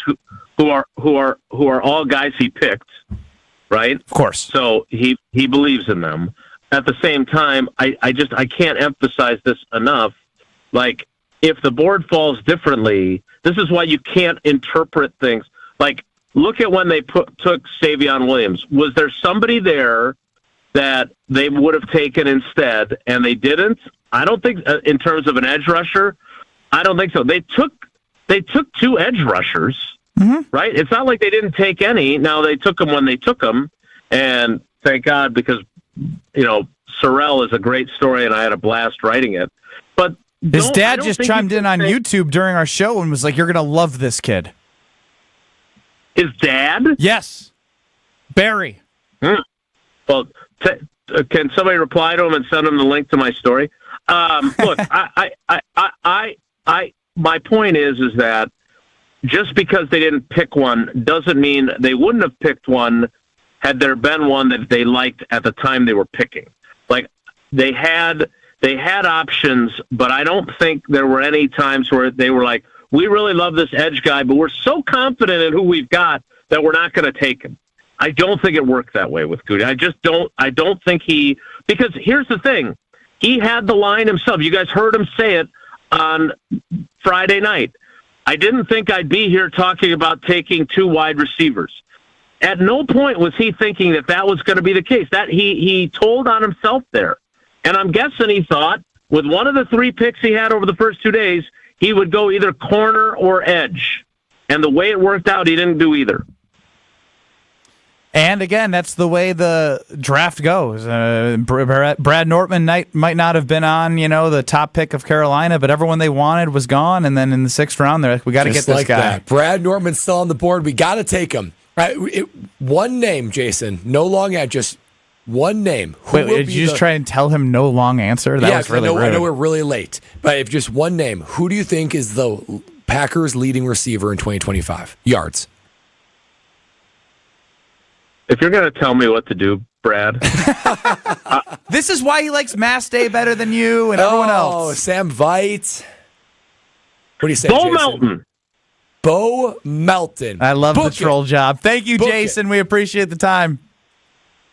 who are all guys he picked, right? Of course. So he believes in them. At the same time, I can't emphasize this enough. Like, if the board falls differently, this is why you can't interpret things. Like, look at when they took Savion Williams. Was there somebody there that they would have taken instead, and they didn't? I don't think, in terms of an edge rusher, I don't think so. They took 2 edge rushers, right? It's not like they didn't take any. Now, they took them when they took them, and thank God, because, Sorrell is a great story, and I had a blast writing it. But his dad just chimed in on YouTube during our show and was like, "You're going to love this kid." His dad? Yes. Barry. Well, can somebody reply to him and send him the link to my story? Look, my point is that just because they didn't pick one doesn't mean they wouldn't have picked one had there been one that they liked at the time they were picking. Like, they had options, but I don't think there were any times where they were like, we really love this edge guy, but we're so confident in who we've got that we're not going to take him. I don't think it worked that way with Goody. I don't think because here's the thing. He had the line himself. You guys heard him say it on Friday night. I didn't think I'd be here talking about taking 2 wide receivers. At no point was he thinking that was going to be the case. That he told on himself there. And I'm guessing he thought with one of the 3 picks he had over the first 2 days, he would go either corner or edge. And the way it worked out, he didn't do either. And again, that's the way the draft goes. Brad Nortman might not have been on, the top pick of Carolina, but everyone they wanted was gone. And then in the 6th round, they're like, we got to get this guy. That. Brad Nortman's still on the board. We got to take him. Right? One name, Jason. No long ad, just one name. Wait, did you just try and tell him no long answer? That was really rude. I know we're really late. But if just one name, who do you think is the Packers' leading receiver in 2025? Yards. If you're going to tell me what to do, Brad. This is why he likes Mass Day better than you and everyone else. Oh, Sam Veit. What do you say, Bo Jason? Melton. Bo Melton. I love the troll job. Thank you, Jason. We appreciate the time.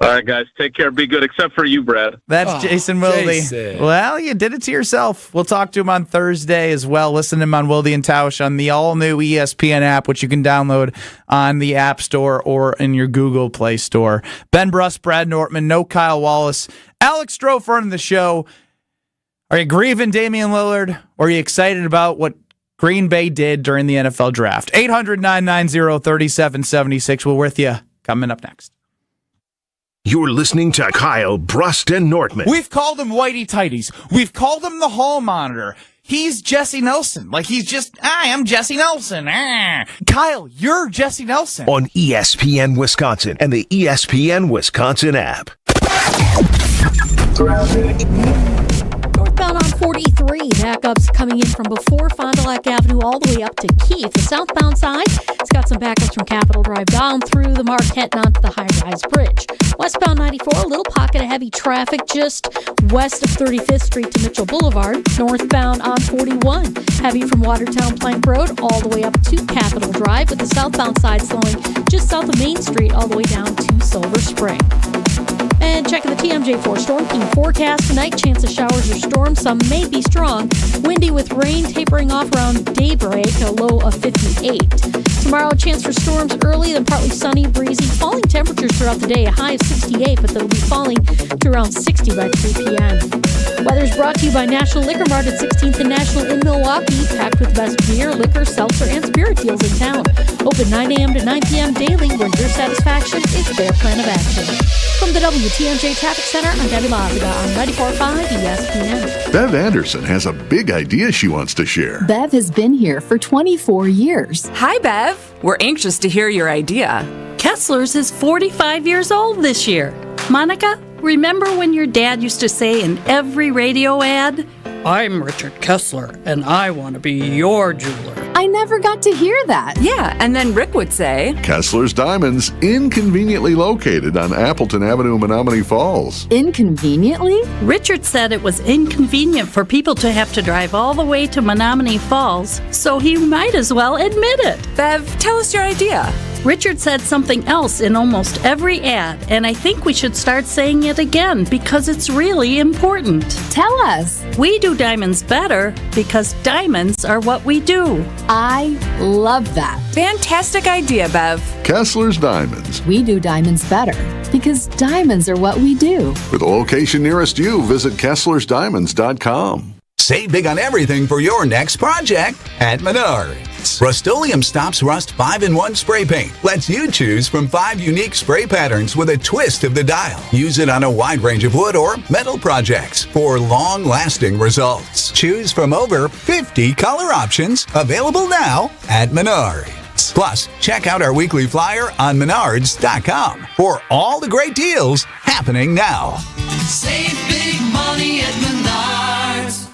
All right, guys. Take care. Be good, except for you, Brad. That's Jason Wilde. Well, you did it to yourself. We'll talk to him on Thursday as well. Listen to him on Wilde and Tausch on the all-new ESPN app, which you can download on the App Store or in your Google Play Store. Ben Bruss, Brad Nortman, no Kyle Wallace. Alex Strofe running the show. Are you grieving Damian Lillard, or are you excited about what Green Bay did during the NFL Draft? 800-990-3776. We're with you. Coming up next. You're listening to Kyle Brust and Nortman. We've called him Whitey Tighties. We've called him the Hall Monitor. He's Jesse Nelson. Like he's just, I am Jesse Nelson. Kyle, you're Jesse Nelson. On ESPN Wisconsin and the ESPN Wisconsin app. Northbound on 43, backups coming in from before Fond du Lac Avenue all the way up to Keith. The southbound side, it's got some backups from Capitol Drive down through the Marquette and onto the high-rise bridge. Westbound 94, a little pocket of heavy traffic just west of 35th Street to Mitchell Boulevard. Northbound on 41, heavy from Watertown Plank Road all the way up to Capitol Drive, with the southbound side slowing just south of Main Street all the way down to Silver Spring. And checking the TMJ4 Storm King forecast tonight, chance of showers or storms, some may be strong. Windy with rain tapering off around daybreak, a low of 58. Tomorrow, chance for storms early, then partly sunny, breezy, falling temperatures throughout the day, a high of 68, but they'll be falling to around 60 by 3 p.m. Weather's brought to you by National Liquor Mart at 16th and National in Milwaukee, packed with the best beer, liquor, seltzer, and spirit deals in town. Open 9 a.m. to 9 p.m. daily, where your satisfaction is their plan of action. From the WTMJ Traffic Center, I'm Debbie Laviga on 94.5 ESPN. Bev Anderson has a big idea she wants to share. Bev has been here for 24 years. Hi, Bev. We're anxious to hear your idea. Kessler's is 45 years old this year. Monica, remember when your dad used to say in every radio ad, "I'm Richard Kessler, and I want to be your jeweler"? I never got to hear that. Yeah, and then Rick would say, Kessler's Diamonds, inconveniently located on Appleton Avenue, Menominee Falls. Inconveniently? Richard said it was inconvenient for people to have to drive all the way to Menominee Falls, so he might as well admit it. Bev, tell us your idea. Richard said something else in almost every ad, and I think we should start saying it again because it's really important. Tell us. We do diamonds better because diamonds are what we do. I love that. Fantastic idea, Bev. Kessler's Diamonds. We do diamonds better because diamonds are what we do. For the location nearest you, visit KesslersDiamonds.com. Save big on everything for your next project at Menards. Rust-Oleum Stops Rust 5-in-1 Spray Paint lets you choose from 5 unique spray patterns with a twist of the dial. Use it on a wide range of wood or metal projects for long-lasting results. Choose from over 50 color options available now at Menards. Plus, check out our weekly flyer on Menards.com for all the great deals happening now. Save big money at Menards.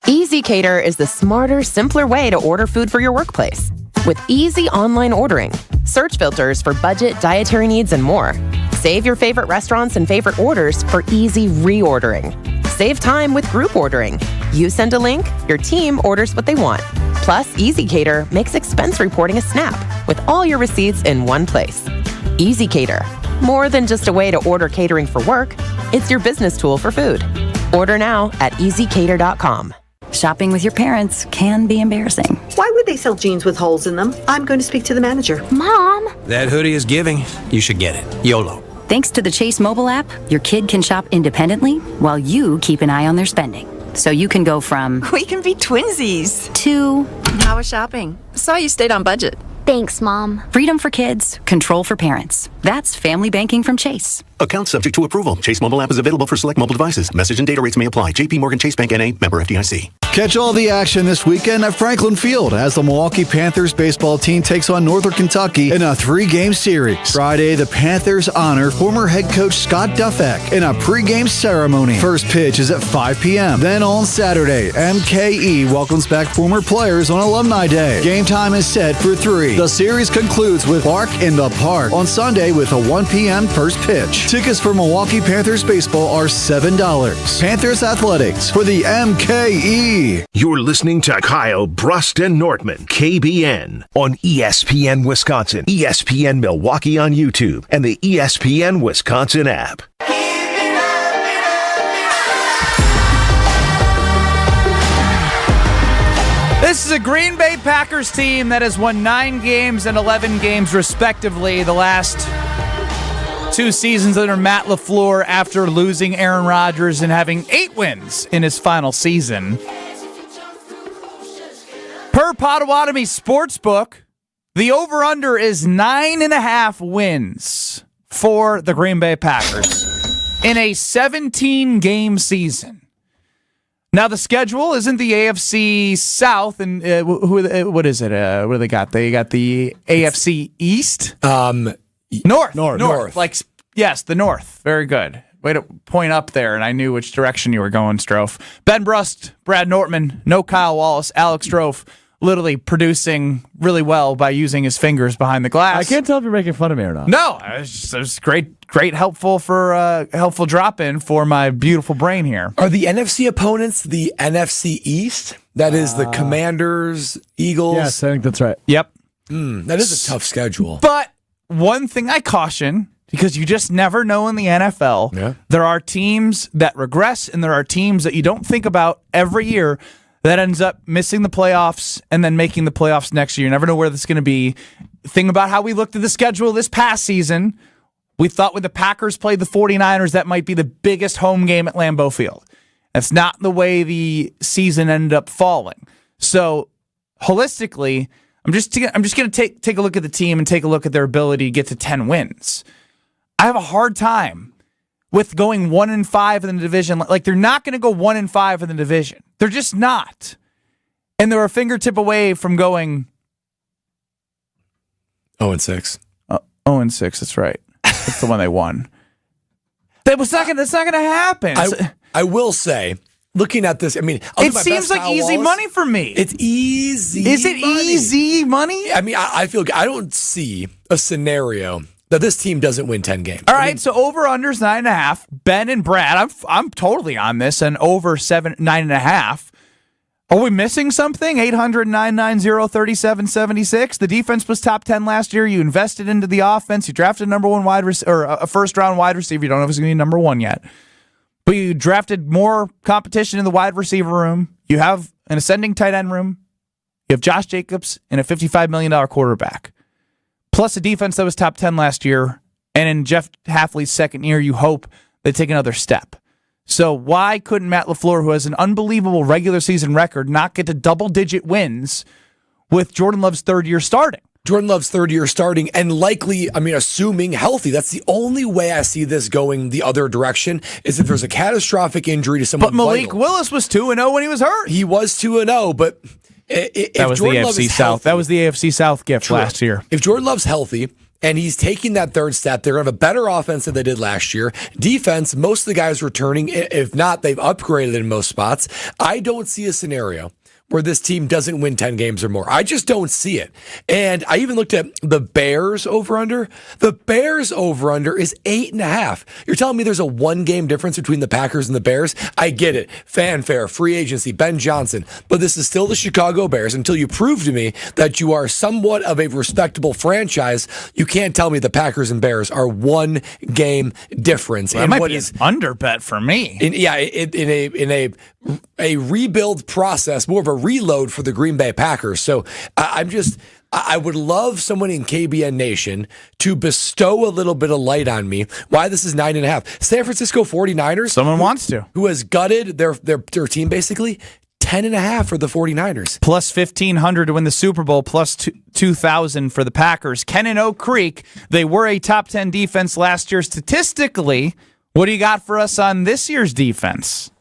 Easy Cater is the smarter, simpler way to order food for your workplace. With easy online ordering, search filters for budget, dietary needs, and more. Save your favorite restaurants and favorite orders for easy reordering. Save time with group ordering. You send a link, your team orders what they want. Plus, Easy Cater makes expense reporting a snap with all your receipts in one place. Easy Cater. More than just a way to order catering for work, it's your business tool for food. Order now at easycater.com. Shopping with your parents can be embarrassing. Why would they sell jeans with holes in them? I'm going to speak to the manager. Mom! That hoodie is giving. You should get it. YOLO. Thanks to the Chase mobile app, your kid can shop independently while you keep an eye on their spending. So you can go from We can be twinsies. To How was shopping? Saw you stayed on budget. Thanks, Mom. Freedom for kids, control for parents. That's family banking from Chase. Account subject to approval. Chase mobile app is available for select mobile devices. Message and data rates may apply. JP Morgan Chase Bank N.A. member FDIC. Catch all the action this weekend at Franklin Field as the Milwaukee Panthers baseball team takes on Northern Kentucky in a 3-game series. Friday, the Panthers honor former head coach Scott Duffek in a pregame ceremony. First pitch is at 5 p.m. Then on Saturday, MKE welcomes back former players on Alumni Day. Game time is set for 3. The series concludes with Bark in the Park on Sunday with a 1 p.m. first pitch. Tickets for Milwaukee Panthers baseball are $7. Panthers Athletics for the MKE. You're listening to Kyle Brust and Nortman, KBN, on ESPN Wisconsin, ESPN Milwaukee on YouTube, and the ESPN Wisconsin app. This is a Green Bay Packers team that has won 9 games and 11 games respectively the last 2 seasons under Matt LaFleur after losing Aaron Rodgers and having 8 wins in his final season. Per Potawatomi Sportsbook, the over-under is 9.5 wins for the Green Bay Packers in a 17-game season. Now, the schedule isn't the AFC South, and what is it? What do they got? They got the AFC East? North. Like, yes, the North. Very good. Way to point up there, and I knew which direction you were going, Strofe. Ben Brust, Brad Nortman, no Kyle Wallace, Alex Strofe, literally producing really well by using his fingers behind the glass. I can't tell if you're making fun of me or not. No, it was great, helpful drop-in for my beautiful brain here. Are the NFC opponents the NFC East? That is the Commanders, Eagles? Yes, I think that's right. Yep. That is a tough schedule. But one thing I caution, because you just never know in the NFL, there are teams that regress and there are teams that you don't think about every year that ends up missing the playoffs and then making the playoffs next year. You never know where this is going to be. Think about how we looked at the schedule this past season. We thought when the Packers played the 49ers, that might be the biggest home game at Lambeau Field. That's not the way the season ended up falling. So, holistically, I'm just going to take a look at the team and take a look at their ability to get to 10 wins. I have a hard time with going 1-5 in the division. Like, they're not going to go 1-5 in the division. They're just not. And they're a fingertip away from going 0-6. 0-6, that's right. That's the one they won. That's not going to happen. I will say, looking at this, I mean, it seems like easy money for me. It's easy. Is it easy money? I mean, I feel I don't see a scenario that this team doesn't win 10 games. All right, so over/unders 9.5. Ben and Brad, I'm totally on this, and over 9.5. Are we missing something? 800-990-3776. The defense was top 10 last year. You invested into the offense. You drafted a first-round wide receiver. You don't know if it's going to be number 1 yet. But you drafted more competition in the wide receiver room. You have an ascending tight end room. You have Josh Jacobs and a $55 million quarterback. Plus a defense that was top 10 last year. And in Jeff Hafley's second year, you hope they take another step. So why couldn't Matt LaFleur, who has an unbelievable regular season record, not get to double-digit wins with Jordan Love's third year starting? Jordan Love's third year starting and likely, assuming healthy. That's the only way I see this going the other direction is if there's a catastrophic injury to someone. But Malik Willis was 2-0 when he was hurt. He was 2-0, but that was the AFC South. That was the AFC South gift last year. If Jordan Love's healthy and he's taking that third step, they're going to have a better offense than they did last year. Defense, most of the guys returning. If not, they've upgraded in most spots. I don't see a scenario where this team doesn't win 10 games or more. I just don't see it. And I even looked at the Bears over-under. The Bears over-under is 8.5. You're telling me there's a 1-game difference between the Packers and the Bears? I get it. Fanfare, free agency, Ben Johnson. But this is still the Chicago Bears. Until you prove to me that you are somewhat of a respectable franchise, you can't tell me the Packers and Bears are 1-game difference. Well, that might be an under bet for me. In a rebuild process, more of a reload for the Green Bay Packers. So I would love someone in KBN Nation to bestow a little bit of light on me why this is 9.5. San Francisco 49ers. Someone wants to. Who has gutted their team basically 10.5 for the 49ers. Plus 1,500 to win the Super Bowl, plus 2,000 for the Packers. Ken and Oak Creek, they were a top 10 defense last year statistically. What do you got for us on this year's defense?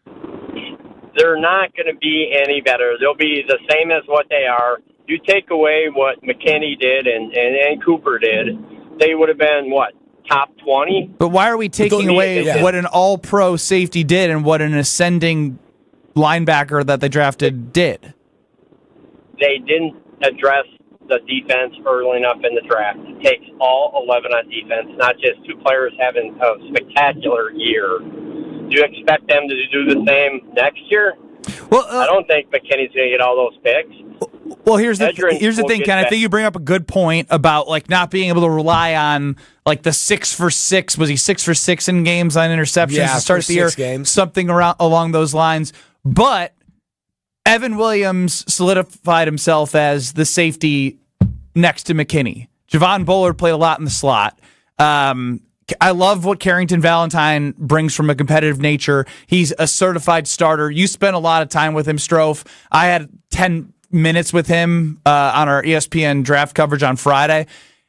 They're not going to be any better. They'll be the same as what they are. You take away what McKinney did and Cooper did, they would have been, what, top 20? But why are we taking away what an all-pro safety did and what an ascending linebacker that they drafted did? They didn't address the defense early enough in the draft. It takes all 11 on defense, not just two players having a spectacular year. Do you expect them to do the same next year? Well, I don't think McKinney's going to get all those picks. Well, here's the thing, Ken. I think you bring up a good point about like not being able to rely on like the 6 for 6. Was he 6 for 6 in games on interceptions to start the year? Games. Something along those lines. But Evan Williams solidified himself as the safety next to McKinney. Javon Bullard played a lot in the slot. I love what Carrington Valentine brings from a competitive nature. He's a certified starter. You spent a lot of time with him, Strofe. I had 10 minutes with him on our ESPN draft coverage on Friday.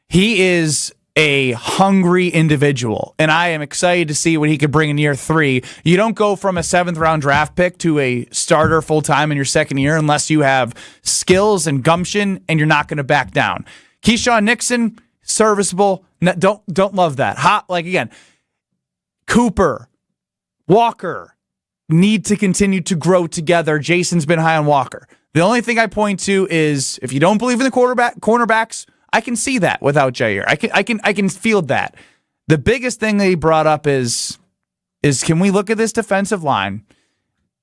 He is a hungry individual, and I am excited to see what he could bring in year 3. You don't go from a 7th-round draft pick to a starter full-time in your second year unless you have skills and gumption, and you're not going to back down. Keyshawn Nixon, serviceable. No, don't love that. Again, Cooper, Walker need to continue to grow together. Jason's been high on Walker. The only thing I point to is if you don't believe in the cornerbacks, I can see that without Jair. I can feel that. The biggest thing that he brought up is can we look at this defensive line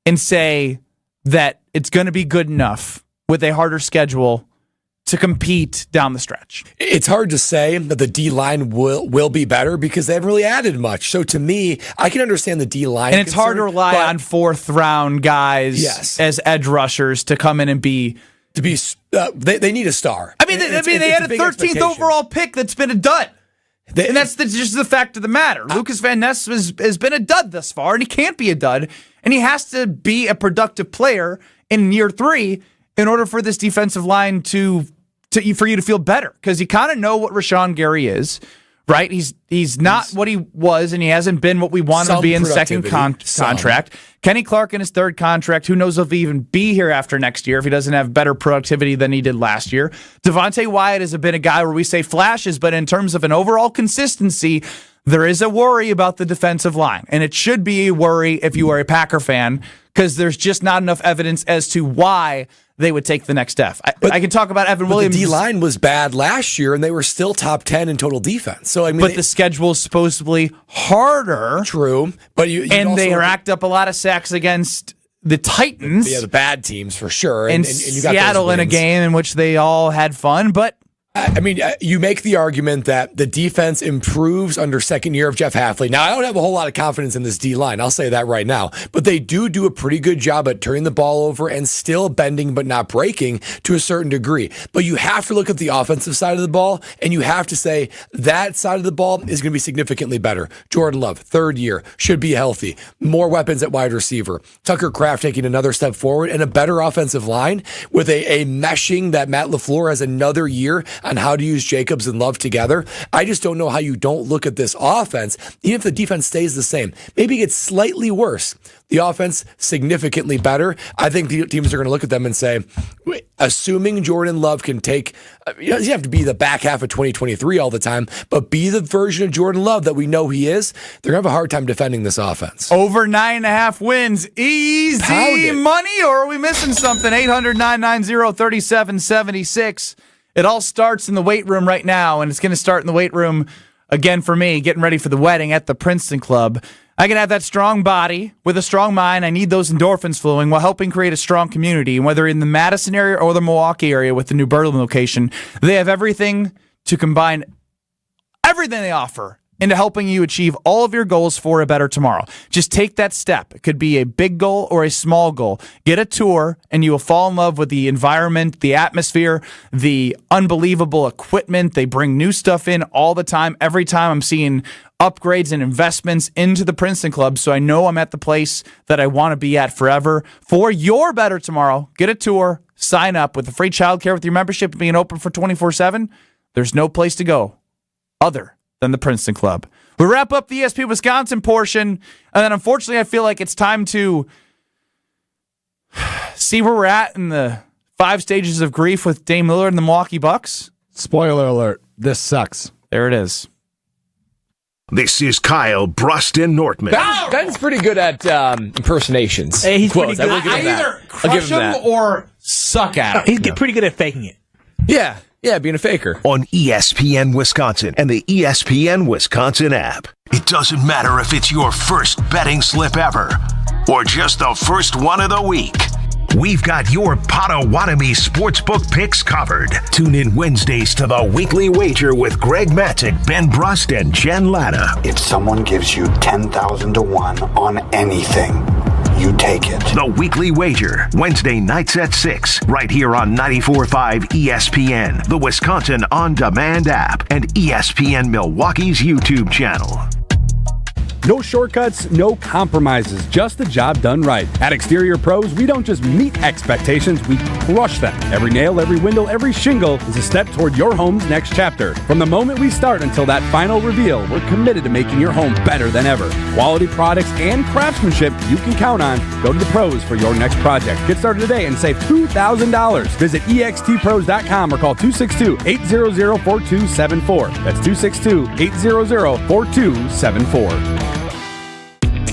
and say that it's going to be good enough with a harder schedule to compete down the stretch? It's hard to say that the D-line will be better because they haven't really added much. So to me, I can understand the D-line. And it's hard to rely on 4th-round guys as edge rushers to come in and be... they need a star. I mean, they had a 13th overall pick that's been a dud. And that's just the fact of the matter. Lucas Van Ness has been a dud thus far, and he can't be a dud. And he has to be a productive player in year 3 in order for this defensive line for you to feel better, because you kind of know what Rashawn Gary is, right? He's not what he was, and he hasn't been what we want him to be in second contract. Kenny Clark in his 3rd contract. Who knows if he'll even be here after next year if he doesn't have better productivity than he did last year. Devontae Wyatt has been a guy where we say flashes, but in terms of an overall consistency, there is a worry about the defensive line, and it should be a worry if you are a Packer fan, because there's just not enough evidence as to why they would take the next step. I can talk about Evan Williams. The D-line was bad last year, and they were still top 10 in total defense. So but the schedule is supposedly harder. True, but they racked up a lot of sacks against the Titans. Yeah, the bad teams for sure. And you got Seattle in a game in which they all had fun, but. I mean, you make the argument that the defense improves under second year of Jeff Hafley. Now, I don't have a whole lot of confidence in this D-line. I'll say that right now. But they do a pretty good job at turning the ball over and still bending but not breaking to a certain degree. But you have to look at the offensive side of the ball, and you have to say that side of the ball is going to be significantly better. Jordan Love, 3rd year, should be healthy. More weapons at wide receiver. Tucker Kraft taking another step forward, and a better offensive line with a meshing that Matt LaFleur has another year on how to use Jacobs and Love together. I just don't know how you don't look at this offense, even if the defense stays the same. Maybe it gets slightly worse. The offense significantly better. I think the teams are going to look at them and say, assuming Jordan Love can take, he doesn't have to be the back half of 2023 all the time, but be the version of Jordan Love that we know he is, they're going to have a hard time defending this offense. Over 9.5 wins. Easy money, or are we missing something? 800-990-3776. It all starts in the weight room right now, and it's going to start in the weight room again for me, getting ready for the wedding at the Princeton Club. I can have that strong body with a strong mind. I need those endorphins flowing while helping create a strong community. And whether in the Madison area or the Milwaukee area with the new Berlin location, they have everything to combine everything they offer into helping you achieve all of your goals for a better tomorrow. Just take that step. It could be a big goal or a small goal. Get a tour, and you will fall in love with the environment, the atmosphere, the unbelievable equipment. They bring new stuff in all the time. Every time I'm seeing upgrades and investments into the Princeton Club, so I know I'm at the place that I want to be at forever. For your better tomorrow, get a tour, sign up with the free childcare with your membership being open for 24/7. There's no place to go other than the Princeton Club. We wrap up the ESPN Wisconsin portion, and then unfortunately I feel like it's time to see where we're at in the 5 stages of grief with Dame Lillard and the Milwaukee Bucks. Spoiler alert, this sucks. There it is. This is Kyle Bruston Nortman. Ben's pretty good at impersonations. Hey, he's pretty Quotes. good. I will give him that. Either I'll give crush him him that. or suck at him. He's pretty good at faking it. Yeah, being a faker. On ESPN Wisconsin and the ESPN Wisconsin app. It doesn't matter if it's your first betting slip ever or just the first one of the week. We've got your Potawatomi sportsbook picks covered. Tune in Wednesdays to the Weekly Wager with Greg Matzik, Ben Brust, and Jen Latta. If someone gives you 10,000 to 1 on anything, you take it. The Weekly Wager, Wednesday nights at 6, right here on 94.5 ESPN, the Wisconsin On Demand app, and ESPN Milwaukee's YouTube channel. No shortcuts, no compromises, just the job done right. At Exterior Pros, we don't just meet expectations, we crush them. Every nail, every window, every shingle is a step toward your home's next chapter. From the moment we start until that final reveal, we're committed to making your home better than ever. Quality products and craftsmanship you can count on. Go to the pros for your next project. Get started today and save $2,000. Visit extpros.com or call 262-800-4274. That's 262-800-4274.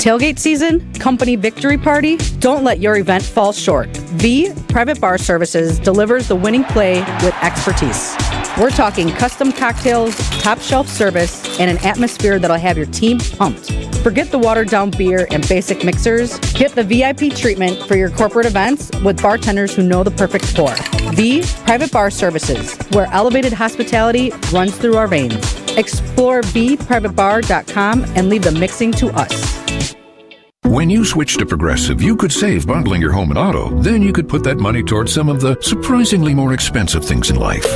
Tailgate season, company victory party, don't let your event fall short. V Private Bar Services delivers the winning play with expertise. We're talking custom cocktails, top shelf service, and an atmosphere that'll have your team pumped. Forget the watered down beer and basic mixers. Get the VIP treatment for your corporate events with bartenders who know the perfect pour. V Private Bar Services, where elevated hospitality runs through our veins. Explore vprivatebar.com and leave the mixing to us. When you switch to Progressive, you could save bundling your home and auto. Then you could put that money towards some of the surprisingly more expensive things in life.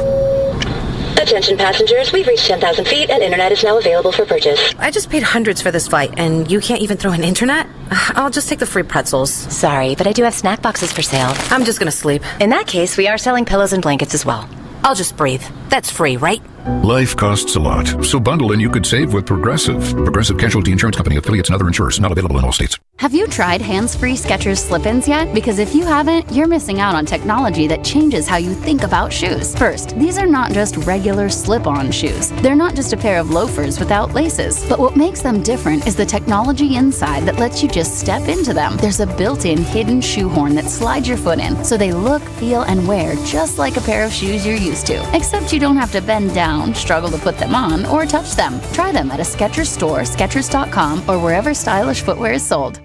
Attention passengers, we've reached 10,000 feet and internet is now available for purchase. I just paid hundreds for this flight and you can't even throw in internet? I'll just take the free pretzels. Sorry, but I do have snack boxes for sale. I'm just gonna sleep. In that case, we are selling pillows and blankets as well. I'll just breathe. That's free, right? Life costs a lot, so bundle and you could save with Progressive. Progressive Casualty Insurance Company, affiliates, and other insurers. Not available in all states. Have you tried hands-free Skechers slip-ins yet? Because if you haven't, you're missing out on technology that changes how you think about shoes. First, these are not just regular slip-on shoes. They're not just a pair of loafers without laces. But what makes them different is the technology inside that lets you just step into them. There's a built-in hidden shoehorn that slides your foot in, so they look, feel, and wear just like a pair of shoes you're used to. Except you don't have to bend down, struggle to put them on, or touch them. Try them at a Skechers store, Skechers.com, or wherever stylish footwear is sold.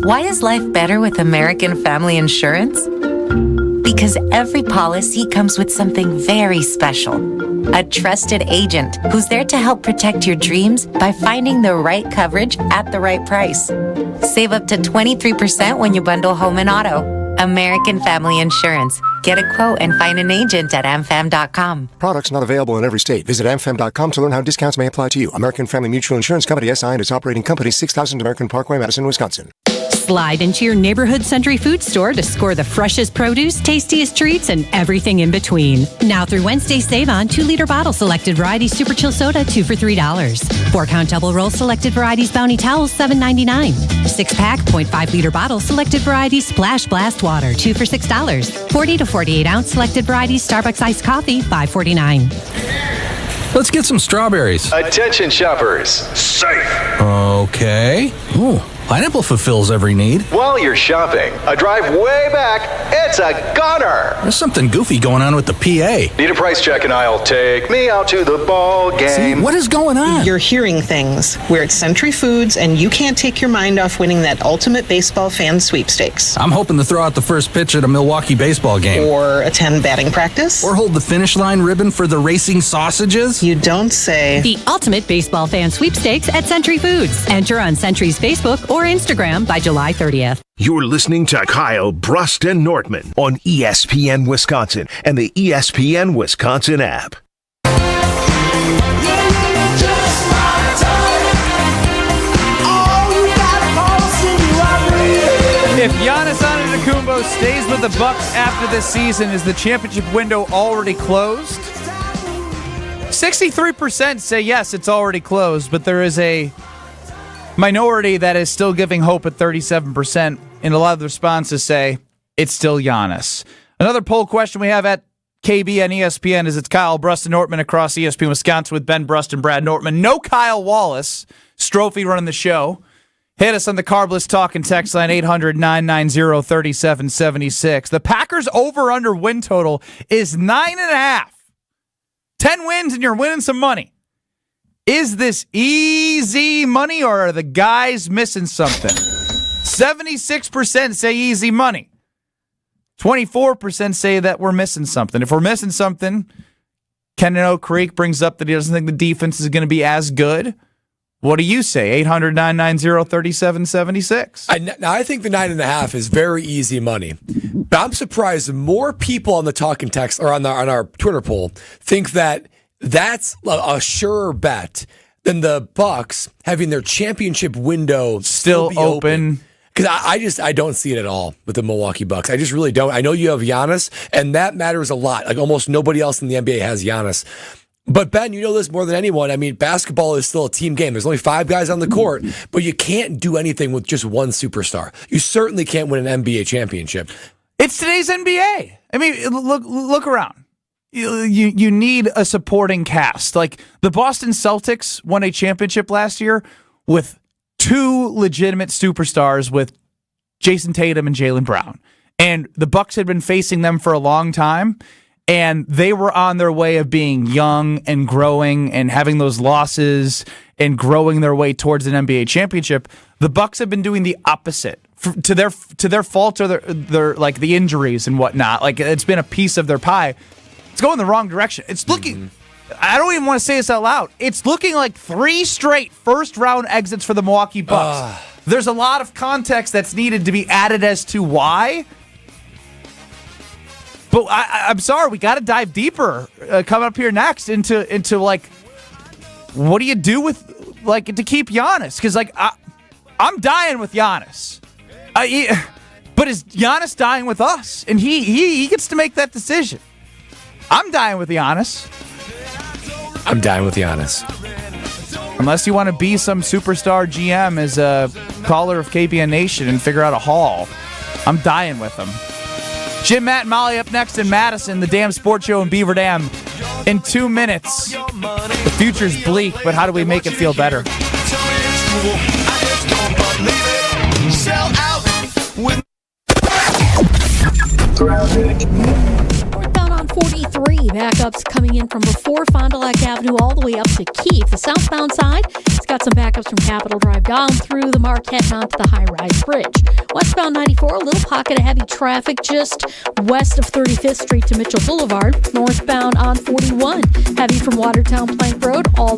Why is life better with American Family Insurance? Because every policy comes with something very special. A trusted agent who's there to help protect your dreams by finding the right coverage at the right price. Save up to 23% when you bundle home and auto. American Family Insurance. Get a quote and find an agent at amfam.com. Products not available in every state. Visit amfam.com to learn how discounts may apply to you. American Family Mutual Insurance Company, SI, and its operating company, 6000 American Parkway, Madison, Wisconsin. Slide into your neighborhood Century Food store to score the freshest produce, tastiest treats, and everything in between. Now through Wednesday, save on 2-liter bottle selected varieties Super Chill Soda, 2 for $3. 4-count double roll selected varieties Bounty Towels, $7.99. 6-pack 0.5-liter bottle selected varieties Splash Blast Water, 2 for $6. 40 to 48-ounce selected varieties Starbucks Iced Coffee, $5.49. Let's get some strawberries. Attention shoppers. Safe. Okay. Ooh. Pineapple fulfills every need. While you're shopping, a drive way back, it's a gunner. There's something goofy going on with the PA. Need a price check and I'll take me out to the ball game. See, what is going on? You're hearing things. We're at Century Foods and you can't take your mind off winning that ultimate baseball fan sweepstakes. I'm hoping to throw out the first pitch at a Milwaukee baseball game. Or attend batting practice. Or hold the finish line ribbon for the racing sausages. You don't say. The ultimate baseball fan sweepstakes at Century Foods. Enter on Century's Facebook or Instagram by July 30th. You're listening to Kyle Bruston Nortman on ESPN Wisconsin and the ESPN Wisconsin app. If Giannis Antetokounmpo stays with the Bucks after this season, is the championship window already closed? 63% say yes, it's already closed, but there is a minority that is still giving hope at 37%, and a lot of the responses say it's still Giannis. Another poll question we have at KB and ESPN is it's Kyle Brust and Nortman across ESPN Wisconsin with Ben Brust and Brad Nortman. No Kyle Wallace. Strophe running the show. Hit us on the Carbless Talk and text line 800-990-3776. The Packers over-under win total is 9.5. 10 wins and you're winning some money. Is this easy money or are the guys missing something? 76% say easy money. 24% say that we're missing something. If we're missing something, Kenan Oak Creek brings up that he doesn't think the defense is going to be as good. What do you say? 800-990-3776. I think the 9.5 is very easy money. But I'm surprised more people on the talk and text or on our Twitter poll think that that's a surer bet than the Bucks having their championship window still be open. Because I don't see it at all with the Milwaukee Bucks. I just really don't. I know you have Giannis, and that matters a lot. Like almost nobody else in the NBA has Giannis. But Ben, you know this more than anyone. I mean, basketball is still a team game. There's only 5 guys on the court, but you can't do anything with just one superstar. You certainly can't win an NBA championship. It's today's NBA. I mean, look around. You need a supporting cast. Like the Boston Celtics won a championship last year with 2 legitimate superstars with Jason Tatum and Jaylen Brown. And the Bucks had been facing them for a long time. And they were on their way of being young and growing and having those losses and growing their way towards an NBA championship. The Bucks have been doing the opposite to their fault or their like the injuries and whatnot. Like it's been a piece of their pie. It's going the wrong direction. It's looking. I don't even want to say this out loud. It's looking like 3 straight first-round exits for the Milwaukee Bucks. There's a lot of context that's needed to be added as to why. But I'm sorry, we got to dive deeper coming up here next into like, what do you do with like to keep Giannis? Because like I'm dying with Giannis, but is Giannis dying with us? And he gets to make that decision. I'm dying with Giannis. I'm dying with Giannis. Unless you want to be some superstar GM as a caller of KBN Nation and figure out a haul, I'm dying with him. Jim, Matt, and Molly up next in Madison, the Damn Sports Show in Beaver Dam. In 2 minutes, the future's bleak, but how do we make it feel better? Northbound on 43, backups coming in from before Fond du Lac Avenue all the way up to Keith. The southbound side, it's got some backups from Capitol Drive down through the Marquette and onto the high-rise bridge. Westbound 94, a little pocket of heavy traffic just west of 35th Street to Mitchell Boulevard. Northbound on 41, heavy from Watertown Plank Road all